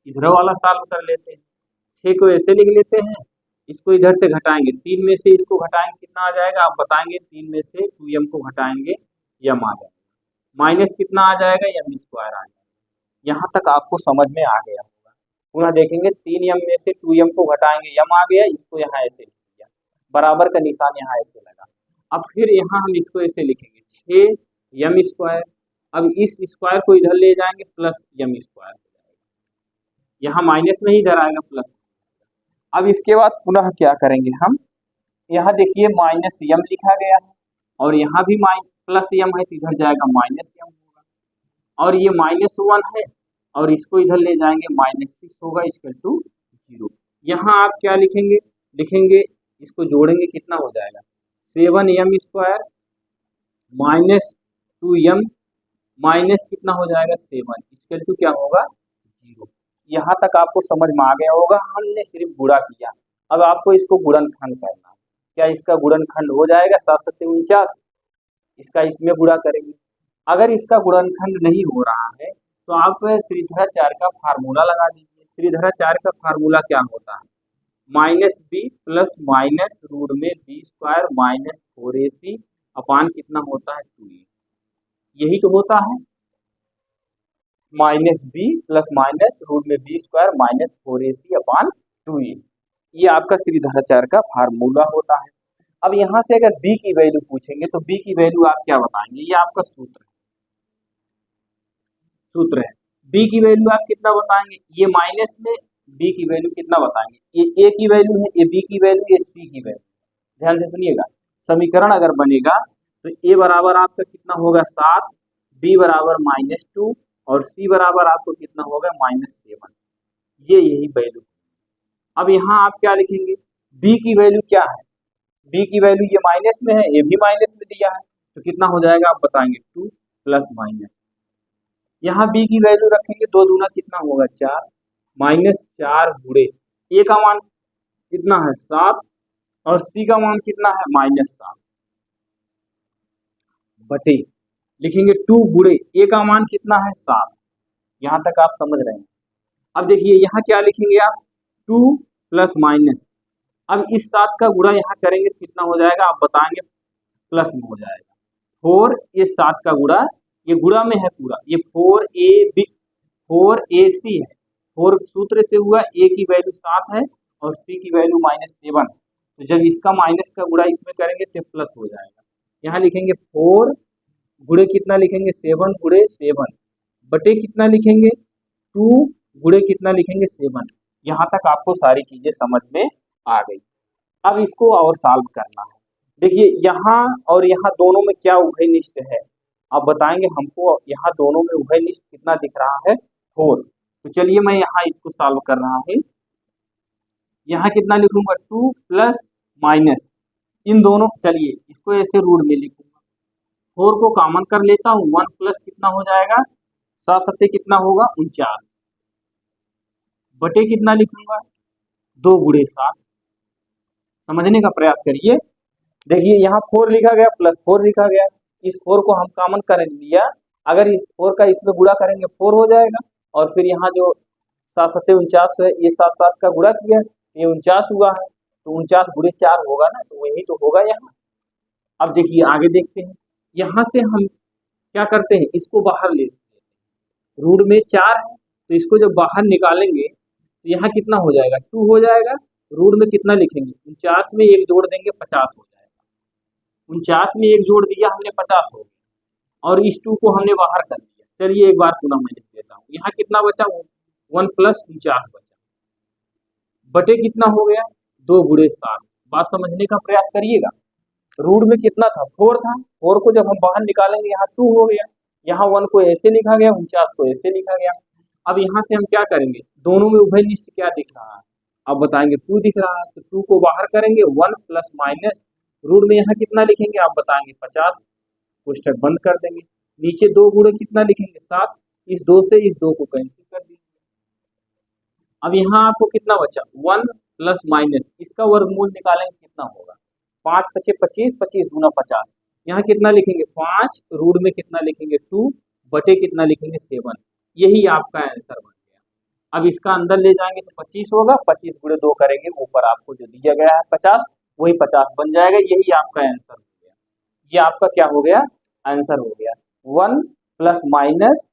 इधर वाला सॉल्व कर लेते हैं। 6 को ऐसे लिख लेते हैं, इसको इधर से घटाएंगे, 3 में से इसको घटाएंगे कितना आ जाएगा, आप बताएंगे, 3 में से 2m को घटाएंगे यम आ जाएगा, माइनस कितना आ जाएगा, m स्क्वायर आ जाएगा। यहाँ तक आपको समझ में आ गया होगा। पुनः देखेंगे, 3m में से 2m को घटाएंगे, यम आ गया, इसको यहाँ ऐसे लिख दिया, बराबर का निशान यहाँ ऐसे लगा। अब फिर यहाँ हम इसको ऐसे लिखेंगे, 6m स्क्वायर, अब इस स्क्वायर को इधर ले जाएंगे, प्लस m स्क्वायर हो जाएगा, यहाँ माइनस में ही इधर आएगा प्लस। अब इसके बाद पुनः क्या करेंगे हम, यहाँ देखिए -m लिखा गया है और यहाँ भी प्लस m है, तो इधर जाएगा -m होगा, और ये -1 है और इसको इधर ले जाएंगे, -6 होगा इक्वल टू 0। यहाँ आप क्या लिखेंगे, लिखेंगे इसको जोड़ेंगे, कितना हो जाएगा, 7m स्क्वायर -2m माइनस कितना हो जाएगा, 7 इक्वल टू क्या होगा, 0। यहाँ तक आपको समझ में आ गया होगा, हमने सिर्फ गुणा किया। अब आपको इसको गुणनखंड करना है। क्या इसका गुणनखंड हो जाएगा, 7 7 49, इसका इसमें गुणा करेंगे। अगर इसका गुणनखंड नहीं हो रहा है तो आप श्रीधराचार्य का फार्मूला लगा दीजिए। श्रीधराचार्य का फार्मूला क्या होता है, -b प्लस माइनस रूट में b स्क्वायर माइनस 4ac अपान कितना होता है, 2a, यही तो होता है, -b प्लस माइनस रूट में b स्क्वायर माइनस 4ac अपान 2a, ये आपका श्रीधराचार्य का फार्मूला होता है। अब यहाँ से अगर b की वैल्यू पूछेंगे तो b की वैल्यू आप क्या बताएंगे, ये आपका सूत्र है। b की वैल्यू आप कितना बताएंगे, ये माइनस में b की वैल्यू कितना बताएंगे, ये a की वैल्यू है, ये b की वैल्यू, ये c की वैल्यू। ध्यान से सुनिएगा, समीकरण अगर बनेगा तो a बराबर आपका कितना होगा, 7, b बराबर -2 और c बराबर आपको कितना होगा, -7, ये यही वैल्यू। अब यहाँ आप क्या लिखेंगे, b की वैल्यू क्या है, b की वैल्यू ये माइनस में है, ये भी माइनस में दिया है, तो कितना हो जाएगा आप बताएंगे, 2 प्लस माइनस, यहाँ b की वैल्यू रखेंगे, 2 दूना कितना होगा, 4, -4 गुणे a का मान कितना है, 7 और c का मान कितना है, -7 बटे लिखेंगे 2 गुणे a का मान कितना है, 7। यहाँ तक आप समझ रहे हैं। अब देखिए यहाँ क्या लिखेंगे आप, 2 प्लस माइनस, अब इस 7 का गुणा यहाँ करेंगे कितना हो जाएगा, आप बताएंगे, प्लस में हो जाएगा, 4 इस 7 का गुणा, ये गुणा में है पूरा, ये 4ac है, 4 सूत्र से हुआ, a की वैल्यू 7 है और c की वैल्यू -7 है, तो जब इसका माइनस का गुणा इसमें करेंगे तो प्लस हो जाएगा। यहाँ लिखेंगे 4 गुणे कितना लिखेंगे, 7 गुणे 7 बटे कितना लिखेंगे, 2 गुणे कितना लिखेंगे, 7। यहाँ तक आपको सारी चीजें समझ में आ गई। अब इसको और सॉल्व करना है। देखिए यहाँ और यहाँ दोनों में क्या उभयनिष्ठ है, आप बताएंगे हमको, यहाँ दोनों में उभयनिष्ठ कितना दिख रहा है, 4। तो चलिए मैं यहाँ इसको सॉल्व कर रहा हूँ। यहाँ कितना लिखूंगा, 2 प्लस माइनस, इन दोनों, चलिए इसको ऐसे रूट में लिखूंगा, 4 को कॉमन कर लेता हूँ, 1 प्लस कितना हो जाएगा, 7 7 कितना होगा, 49 बटे कितना लिखूंगा, 2 गुणे 7। समझने का प्रयास करिए। देखिए यहाँ 4 लिखा गया प्लस 4 लिखा गया, इस 4 को हम कॉमन कर लिया, अगर इस 4 का इसमें गुणा करेंगे 4 हो जाएगा, और फिर यहाँ जो 7 7 49 है, ये 7 7 का गुणा किया, ये 49 हुआ है, तो 49 गुणे 4 होगा ना, तो वही तो होगा यहाँ। अब देखिए आगे देखते हैं, यहाँ से हम क्या करते हैं, इसको बाहर ले लेते हैं, रूट में 4 है तो इसको जब बाहर निकालेंगे तो यहाँ कितना हो जाएगा, 2 हो जाएगा, रूट में कितना लिखेंगे, 49 में 1 जोड़ देंगे, 50 हो जाएगा, 49 में 1 जोड़ दिया हमने, 50 हो गया, और इस 2 को हमने बाहर कर दिया। चलिए एक बार पुनः मैं लिख देता हूँ, यहाँ कितना बचा, 1 प्लस 49 बचा, बटे कितना हो गया, 2 गुणे 7। बात समझने का प्रयास करिएगा। रूट में कितना था, 4 था, 4 को जब हम बाहर निकालेंगे यहाँ 2 हो गया, यहाँ 1 को ऐसे लिखा गया, 49 को ऐसे लिखा गया। अब यहाँ से हम क्या करेंगे, दोनों में उभयनिष्ठ क्या दिख रहा है, अब बताएंगे 2 दिख रहा है, तो 2 को बाहर करेंगे, 1 प्लस माइनस, रूट में यहाँ कितना लिखेंगे, आप बताएंगे 50, कोष्ठक बंद कर देंगे, नीचे 2 गुणे कितना लिखेंगे, 7, इस 2 से इस 2 को कैंसिल कर दीजिए। अब यहाँ आपको कितना बचा, 1 प्लस माइनस, इसका वर्गमूल निकालेंगे कितना होगा, 5 5 25, 25 दूना 50, यहाँ कितना लिखेंगे 5, रूट में कितना लिखेंगे 2, बटे कितना लिखेंगे 7। यही आपका आंसर बन गया। अब इसका अंदर ले जाएंगे तो 25 होगा, 25 गुणे 2 करेंगे, ऊपर आपको जो दिया गया है 50, वही 50 बन जाएगा। यही आपका आंसर हो गया। ये आपका क्या हो गया, आंसर हो गया 1 प्लस माइनस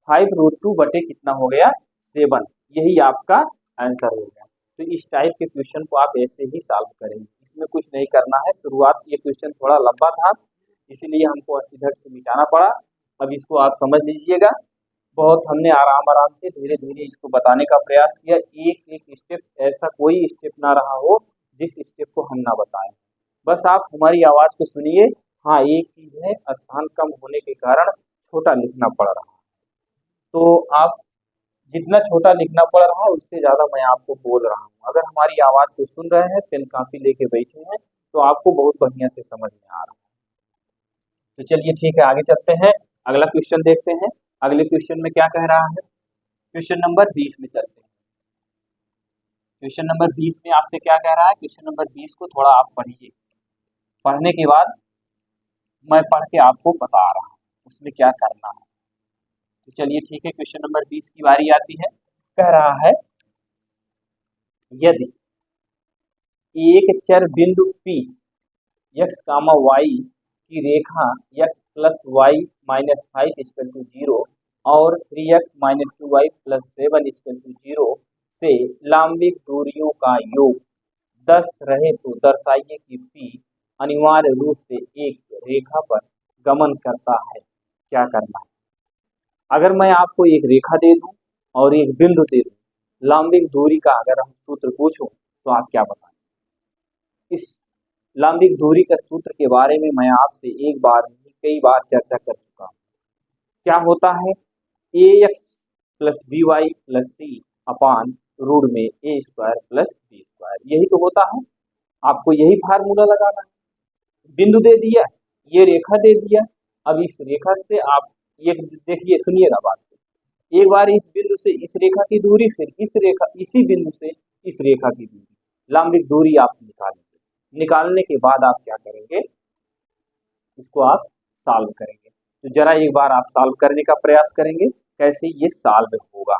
5√2 बटे कितना हो गया 7। यही आपका आंसर हो गया। तो इस टाइप के क्वेश्चन को आप ऐसे ही सॉल्व करेंगे, इसमें कुछ नहीं करना है। शुरुआत ये क्वेश्चन थोड़ा लंबा था, इसीलिए हमको इधर से मिटाना पड़ा। अब इसको आप समझ लीजिएगा। बहुत हमने आराम आराम से धीरे धीरे इसको बताने का प्रयास किया। एक एक स्टेप, ऐसा कोई स्टेप ना रहा हो जिस स्टेप को हम ना बताएं। बस आप हमारी आवाज़ को सुनिए। हाँ, एक चीज़ है, स्थान कम होने के कारण छोटा लिखना पड़ रहा है, तो आप जितना छोटा लिखना पड़ रहा है उससे ज़्यादा मैं आपको बोल रहा हूँ। अगर हमारी आवाज़ को सुन रहे हैं, पेन कापी लेके बैठे हैं, तो आपको बहुत बढ़िया से समझ में आ रहा है। तो चलिए ठीक है, आगे चलते हैं, अगला क्वेश्चन देखते हैं। अगले क्वेश्चन में क्या कह रहा है, क्वेश्चन नंबर 20 में चलते हैं। क्वेश्चन नंबर 20 में आपसे क्या कह रहा है, क्वेश्चन नंबर 20 को थोड़ा आप पढ़िए, पढ़ने के बाद मैं पढ़ के आपको बता रहा हूँ उसमें क्या करना है। तो चलिए ठीक है, क्वेश्चन नंबर 20 की बारी आती है। कह रहा है यदि एक चर बिंदु P x, y की रेखा x plus y minus 5 equal to 0 और 3x minus 2y plus 7 equal to 0 से लंबित दूरियों का योग 10 रहे तो दर्शाइए कि P अनिवार्य रूप से एक रेखा पर गमन करता है। क्या करना है? अगर मैं आपको एक रेखा दे दूं और एक बिंदु दे दूं, लंबित दूरी का अगर हम सूत्र पूछूं तो आप क्या बताएं? इस लंबित दूरी का सूत्र के बारे में मैं आपसे एक बार नहीं कई बार चर्चा कर चुका हूँ। क्या होता है? ax plus B Y plus C upon root में a square plus B square, यही तो होता है। आपको यही फार्मूला लगाना है। बिंदु दे दिया, ये रेखा दे दिया, अब इस रेखा से आप ये देखिए, सुनिएगा बात को। एक बार इस बिंदु से इस रेखा की दूरी, फिर इस रेखा, इसी बिंदु से इस रेखा की दूरी, लंबित दूरी आप निकालेंगे। निकालने के बाद आप क्या करेंगे, इसको आप सॉल्व करेंगे। तो जरा एक बार आप सॉल्व करने का प्रयास करेंगे, कैसे ये सॉल्व होगा।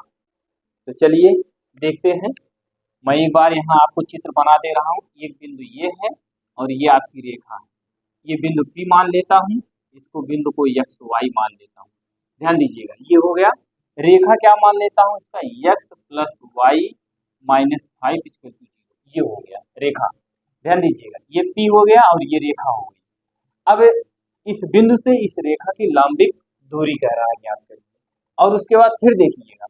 तो चलिए देखते हैं। मैं एक बार यहाँ आपको चित्र बना दे रहा हूँ। एक बिंदु ये है और ये आपकी रेखा है। ये बिंदु P मान लेता हूँ, इसको बिंदु को x y मान लेता हूँ। ध्यान दीजिएगा, ये हो गया। रेखा क्या मान लेता हूँ, इसका x plus y minus 5 equal to 0, ये हो गया रेखा। ध्यान दीजिएगा, ये P हो गया और ये रेखा हो गई। अब इस बिंदु से इस रेखा की लंबित दूरी कह रहा है, ज्ञात करिए। और उसके बाद फिर देखिएगा,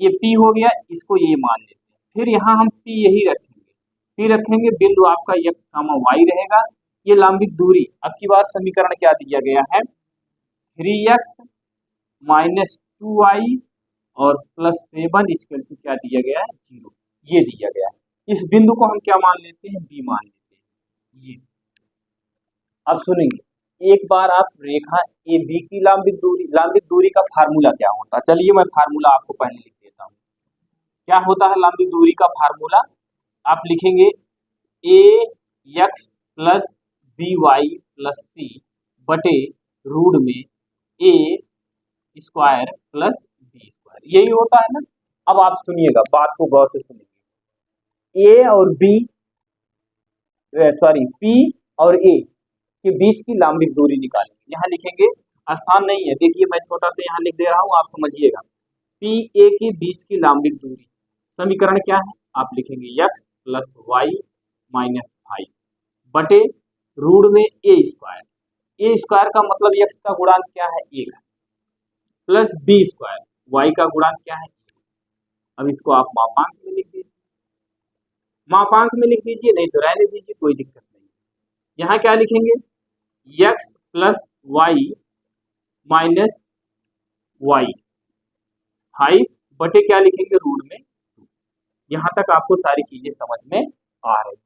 ये P हो गया, इसको ये मान लेते हैं। फिर यहाँ हम P यही रखेंगे, P रखेंगे, बिंदु आपका x, y रहेगा। ये लंबित दूरी, अब की बार समीकरण क्या दिया गया है, 3x माइनस 2y और प्लस 7 इक्वल टू क्या दिया गया है, 0, ये दिया गया है। इस बिंदु को हम क्या मान लेते हैं, B मान लेते हैं ये। अब सुनेंगे, एक बार आप रेखा AB की लंबित दूरी का फार्मूला क्या होता है, चलिए मैं फार्मूला आपको पहले लिख देता हूँ। क्या होता है लंबित दूरी का फार्मूला, आप लिखेंगे ax plus B Y plus C बटे रूट में a square plus B square, यही होता है ना। अब आप सुनिएगा, बात को गौर से सुनिए। a और b, सॉरी, p और a के बीच की लंबित दूरी निकालेंगे। यहाँ लिखेंगे, स्थान नहीं है, देखिए मैं छोटा सा यहाँ लिख दे रहा हूँ, आप समझिएगा। p a के बीच की लंबित दूरी, समीकरण क्या है, आप लिखेंगे x प्लस वाई माइनस 5 बटे रूट में a स्क्वायर। a स्क्वायर का मतलब x का गुणांक क्या है, 1 है, प्लस b स्क्वायर, y का गुणांक क्या है। अब इसको आप मापांक में लिख दीजिए, मापांक में लिख दीजिए, नहीं तो रहने दीजिए, कोई दिक्कत नहीं। यहाँ क्या लिखेंगे, x plus y minus y 5 बटे क्या लिखेंगे, रूट में 2। यहाँ तक आपको सारी चीजें समझ में आ रही।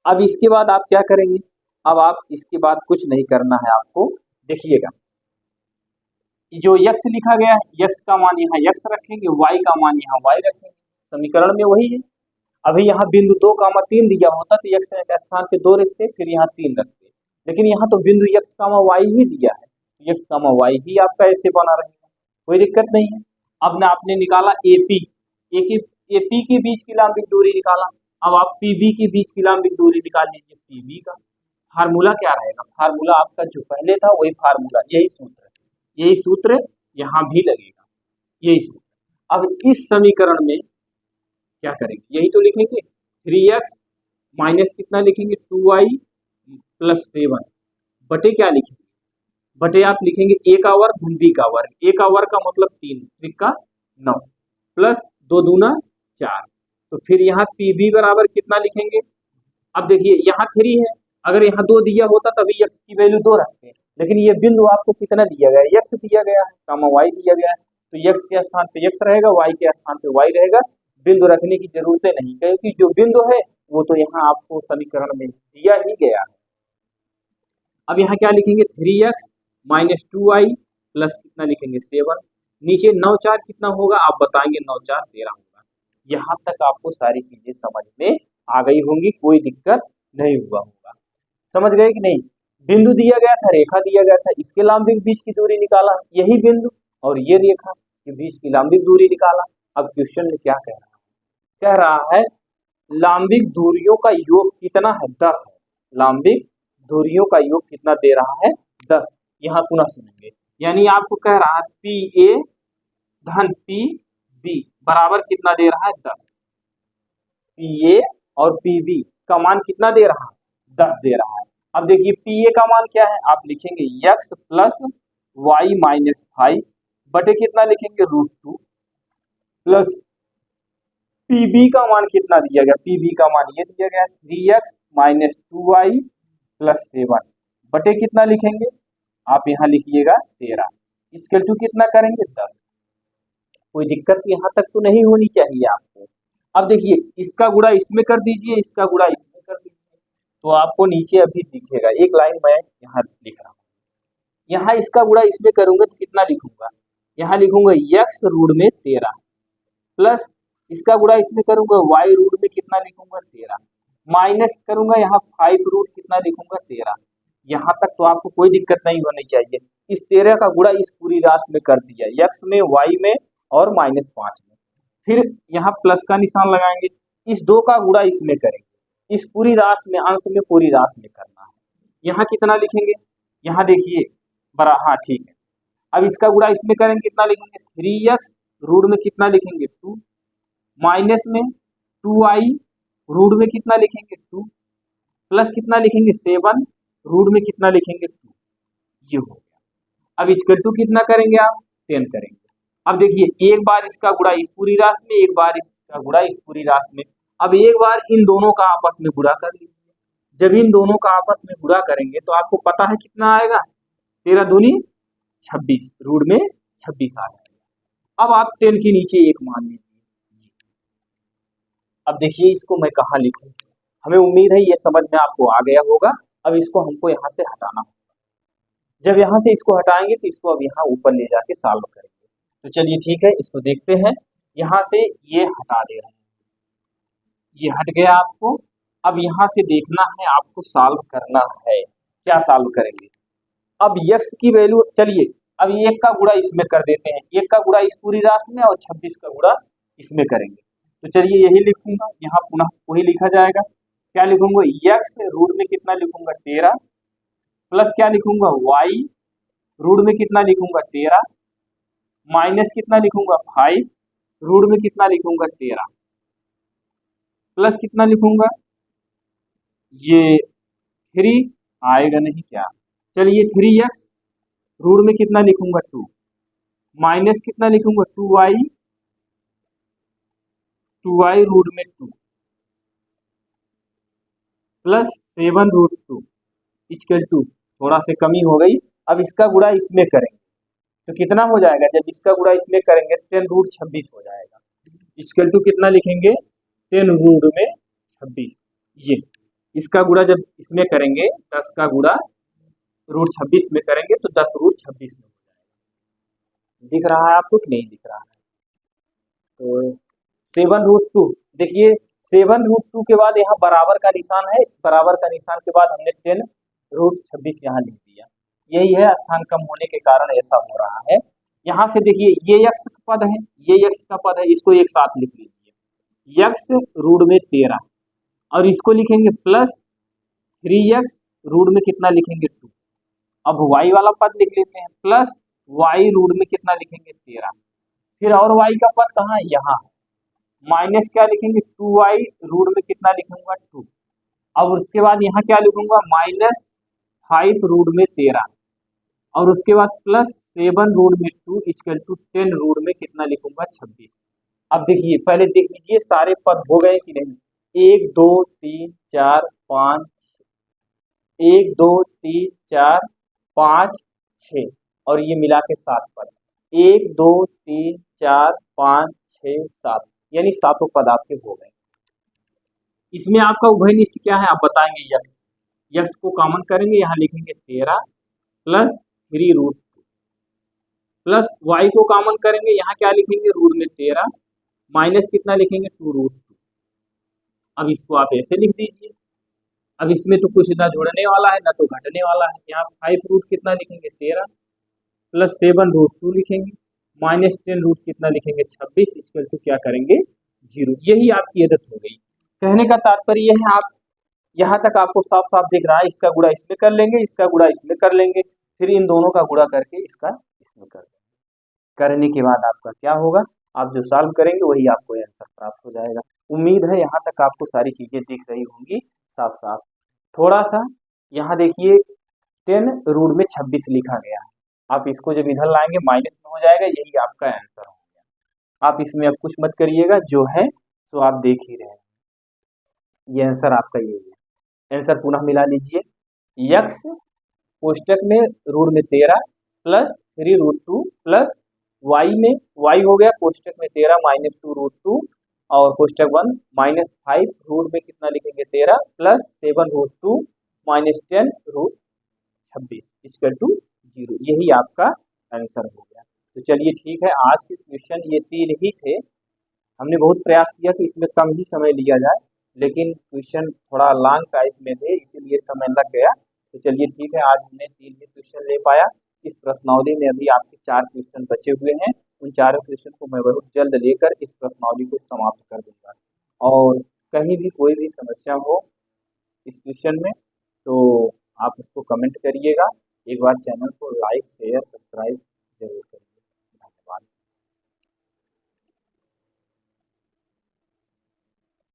अब इसके बाद आप क्या करेंगे, अब आप इसके बाद कुछ नहीं करना है आपको। देखिएगा, जो x लिखा गया है, x का मान यहाँ x रखेंगे, y का मान यहाँ y रखेंगे, समीकरण में वही है। अभी यहाँ बिंदु 2, 3 दिया होता तो x के स्थान पे 2 रखते, फिर यहाँ 3 रखते, लेकिन यहाँ तो बिंदु x, y ही दिया है, x, y ही आपका ऐसे बना रहेगा, कोई दिक्कत नहीं है। अब ना आपने निकाला AP, AP के बीच की लंबिक दूरी निकाला, अब आप PB के बीच की लंबिक दूरी निकाल लीजिए PB का। फार्मूला क्या रहेगा, फार्मूला आपका जो पहले था वही फार्मूला, यही सूत्र यहाँ भी लगेगा, यही सूत्र। अब इस समीकरण में क्या करेंगे, यही तो लिखेंगे, 3x माइनस कितना लिखेंगे 2y प्लस 7 बटे क्या लिखेंगे, बटे आप लिखेंगे a का वर्ग धन b का वर्ग, a का वर्ग का मतलब 3, 3 का 9 प्लस 2 दूना 4, तो फिर यहाँ PB बराबर कितना लिखेंगे। अब देखिए यहाँ 3 है, अगर यहाँ 2 दिया होता तभी x की वैल्यू 2 रखते हैं, लेकिन ये बिंदु आपको कितना दिया गया है, x दिया गया है, y दिया गया है, तो x के स्थान पे x रहेगा, y के स्थान पे y रहेगा, बिंदु रखने की जरूरत नहीं, क्योंकि जो बिंदु है वो तो यहाँ आपको समीकरण में दिया ही गया है। अब यहाँ क्या लिखेंगे 3x माइनस 2y प्लस कितना लिखेंगे 7, नीचे 9 4 कितना होगा आप बताएंगे, 9 4 13 होगा। यहाँ तक आपको सारी चीजें समझ में आ गई होंगी, कोई दिक्कत नहीं हुआ होगा, समझ गए कि नहीं। बिंदु दिया गया था, रेखा दिया गया था, इसके लंबिक बीच की दूरी निकाला, यही बिंदु और ये रेखा के बीच की लंबिक दूरी निकाला। अब क्वेश्चन में क्या कह रहा है, लंबिक दूरियों का योग कितना है 10 है, लंबिक दूरियों का योग कितना दे रहा है 10। यहाँ पुनः सुनेंगे, यानी आपको कह रहा है PA धन PB बराबर कितना दे रहा है 10, PA और PB का मान कितना दे रहा है 10 दे रहा है। अब देखिए PA का मान क्या है, आप लिखेंगे x प्लस y माइनस 5 बटे कितना लिखेंगे √2 प्लस PB का मान कितना दिया गया, PB का मान ये दिया गया 3x माइनस 2y प्लस 7 बटे कितना लिखेंगे, आप यहाँ लिखिएगा 13, इसके टू कितना करेंगे 10। कोई दिक्कत यहाँ तक तो नहीं होनी चाहिए आपको। अब देखिए इसका गुणा इसमें कर दीजिए, इसका गुणा इसमें कर दीजिए, तो आपको नीचे अभी दिखेगा, एक लाइन मैं यहाँ लिख रहा हूँ, यहाँ इसका गुणा इसमें करूंगा तो कितना लिखूंगा, यहाँ लिखूंगा x रूट में 13 प्लस इसका गुणा इसमें करूंगा y रूट में कितना लिखूंगा 13 माइनस करूंगा यहाँ 5 रूट कितना लिखूंगा 13। यहाँ तक तो आपको कोई दिक्कत नहीं होनी चाहिए। इस 13 का गुणा इस पूरी राशि में कर दिया, x में y में और माइनस 5 में, फिर यहाँ प्लस का निशान लगाएंगे, इस 2 का गुणा इसमें करेंगे, इस पूरी राशि में अंश में पूरी राशि में करना है। यहाँ कितना लिखेंगे, यहाँ देखिए बड़ा, हाँ ठीक है, अब इसका गुणा इसमें करेंगे कितना लिखेंगे 3x रूट में कितना लिखेंगे 2 माइनस में 2y रूट में कितना लिखेंगे 2 प्लस कितना लिखेंगे 7 रूट में कितना लिखेंगे 2, ये हो गया। अब इसके 2 कितना करेंगे आप 10 करेंगे। अब देखिए एक बार इसका गुणा इस पूरी राशि में, एक बार इसका गुणा इस पूरी राशि में, अब एक बार इन दोनों का आपस में गुणा कर लीजिए। जब इन दोनों का आपस में गुणा करेंगे तो आपको पता है कितना आएगा, 13 दूनी 26, रूट में 26 आ जाएगा। अब आप 10 के नीचे एक मान लीजिए। अब देखिए इसको मैं कहाँ लिखूं, हमें उम्मीद है ये समझ में आपको आ गया होगा। अब इसको हमको यहाँ से हटाना होगा, जब यहाँ से इसको हटाएंगे तो इसको अब यहाँ ऊपर ले जाके सॉल्व करेंगे। तो चलिए ठीक है, इसको देखते हैं, यहाँ से ये हटा दे रहे हैं, ये हट गया आपको। अब यहाँ से देखना है आपको, सॉल्व करना है, क्या सॉल्व करेंगे। अब x की वैल्यू, चलिए अब 1 का गुणा इसमें कर देते हैं, 1 का गुणा इस पूरी राशि में और 26 का गुणा इसमें करेंगे। तो चलिए यही लिखूंगा, यहाँ पुनः वही लिखा जाएगा, क्या लिखूंगा x रूट में कितना लिखूंगा 13 प्लस क्या लिखूंगा y रूट में कितना लिखूंगा 13 माइनस कितना लिखूंगा 5 रूट में कितना लिखूंगा 13 प्लस कितना लिखूंगा, ये 3 आएगा नहीं क्या, चलिए 3x रूट में कितना लिखूंगा 2 माइनस कितना लिखूंगा 2y रूट में 2 प्लस 7 रूट 2 इक्वल टू, थोड़ा से कमी हो गई। अब इसका गुणा इसमें करेंगे तो कितना हो जाएगा, जब इसका गुणा इसमें करेंगे 10 रूट 26 हो जाएगा, इक्वल टू कितना लिखेंगे 10 रूट में 26। ये इसका गुणा जब इसमें करेंगे 10 का गुणा रूट 26 में करेंगे तो 10 रूट 26 में हो जाएगा। दिख रहा है आपको कि नहीं दिख रहा है, तो 7 रूट 2, देखिए 7 रूट 2 के बाद यहाँ बराबर का निशान है, बराबर का निशान के बाद हमने 10 √26 यहाँ लिख दिया। यही है स्थान कम होने के कारण ऐसा हो रहा है। यहाँ से देखिए ये x का पद है, ये x का पद है, इसको एक साथ लिख लीजिए, x रूट में 13 और इसको लिखेंगे प्लस 3x रूट में कितना लिखेंगे 2। अब y वाला पद लिख लेते हैं प्लस y रूट में कितना लिखेंगे 13, फिर और y का पद कहाँ है यहाँ, माइनस क्या लिखेंगे 2y रूट में कितना लिखूंगा 2। अब उसके बाद यहाँ क्या लिखूंगा -5 रूट में 13 और उसके बाद प्लस 7 रूट में 2 इक्वल टू 10 रूट में कितना लिखूंगा 26। अब देखिए पहले देख लीजिए सारे पद हो गए कि नहीं, 1 2 3 4 5 1 2 3 4 5 6 और ये मिला के 7 पद, 1 2 3 4 5 6 7 यानी सातों पद आपके हो गए। इसमें आपका उभयनिष्ठ क्या है आप बताएंगे, यक्स, यक्स को कॉमन करेंगे, यहाँ लिखेंगे 13 प्लस 3 रूट 2 प्लस वाई को कॉमन करेंगे, यहाँ क्या लिखेंगे रूट में 13 माइनस कितना लिखेंगे 2 रूट 2। अब इसको आप ऐसे लिख दीजिए। अब इसमें तो कुछ ना जोड़ने वाला है ना तो घटने वाला है, यहाँ 5 रूट कितना लिखेंगे 13 प्लस 7 रूट 2 लिखेंगे माइनस 10 रूट कितना लिखेंगे 26 इक्वल टू क्या करेंगे 0। यही आपकी आदत हो गई। कहने का तात्पर्य यह है, आप यहाँ तक आपको साफ साफ दिख रहा है, इसका गुणा इसमें कर लेंगे, इसका गुणा इसमें कर लेंगे, फिर इन दोनों का गुणा करके इसका इसमें कर देंगे। करने के बाद आपका क्या होगा, आप जो सॉल्व करेंगे वही आपको आंसर प्राप्त हो जाएगा। उम्मीद है यहाँ तक आपको सारी चीजें दिख रही होंगी साफ साफ। थोड़ा सा यहाँ देखिए 10 रूट में 26 लिखा गया है, आप इसको जब इधर लाएंगे माइनस में हो जाएगा, यही आपका आंसर हो गया। आप इसमें अब कुछ मत करिएगा, जो है तो आप देख ही रहे हैं, ये आंसर आपका यही है। आंसर पुनः मिला लीजिए, यक्स कोष्टक में रूट में 13 प्लस 3 रूट 2 प्लस वाई में वाई हो गया कोष्टक में 13 माइनस 2 रूट 2 और कोष्टक 1 माइनस 5 रूट में कितना लिखेंगे 13 plus 7 root 2 minus 10 root 26 equal to 0। यही आपका आंसर हो गया। तो चलिए ठीक है, आज के क्वेश्चन ये 3 ही थे। हमने बहुत प्रयास किया कि इसमें कम ही समय लिया जाए, लेकिन क्वेश्चन थोड़ा लॉन्ग टाइप में थे इसीलिए समय लग गया। तो चलिए ठीक है, आज हमने 3 ही क्वेश्चन ले पाया। इस प्रश्नावली में अभी आपके 4 क्वेश्चन बचे हुए हैं, उन चारों क्वेश्चन को मैं बहुत जल्द लेकर इस प्रश्नावली को समाप्त कर दूंगा। और कहीं भी कोई भी समस्या हो इस क्वेश्चन में तो आप उसको कमेंट करिएगा। एक बार चैनल को लाइक शेयर सब्सक्राइब जरूर करें।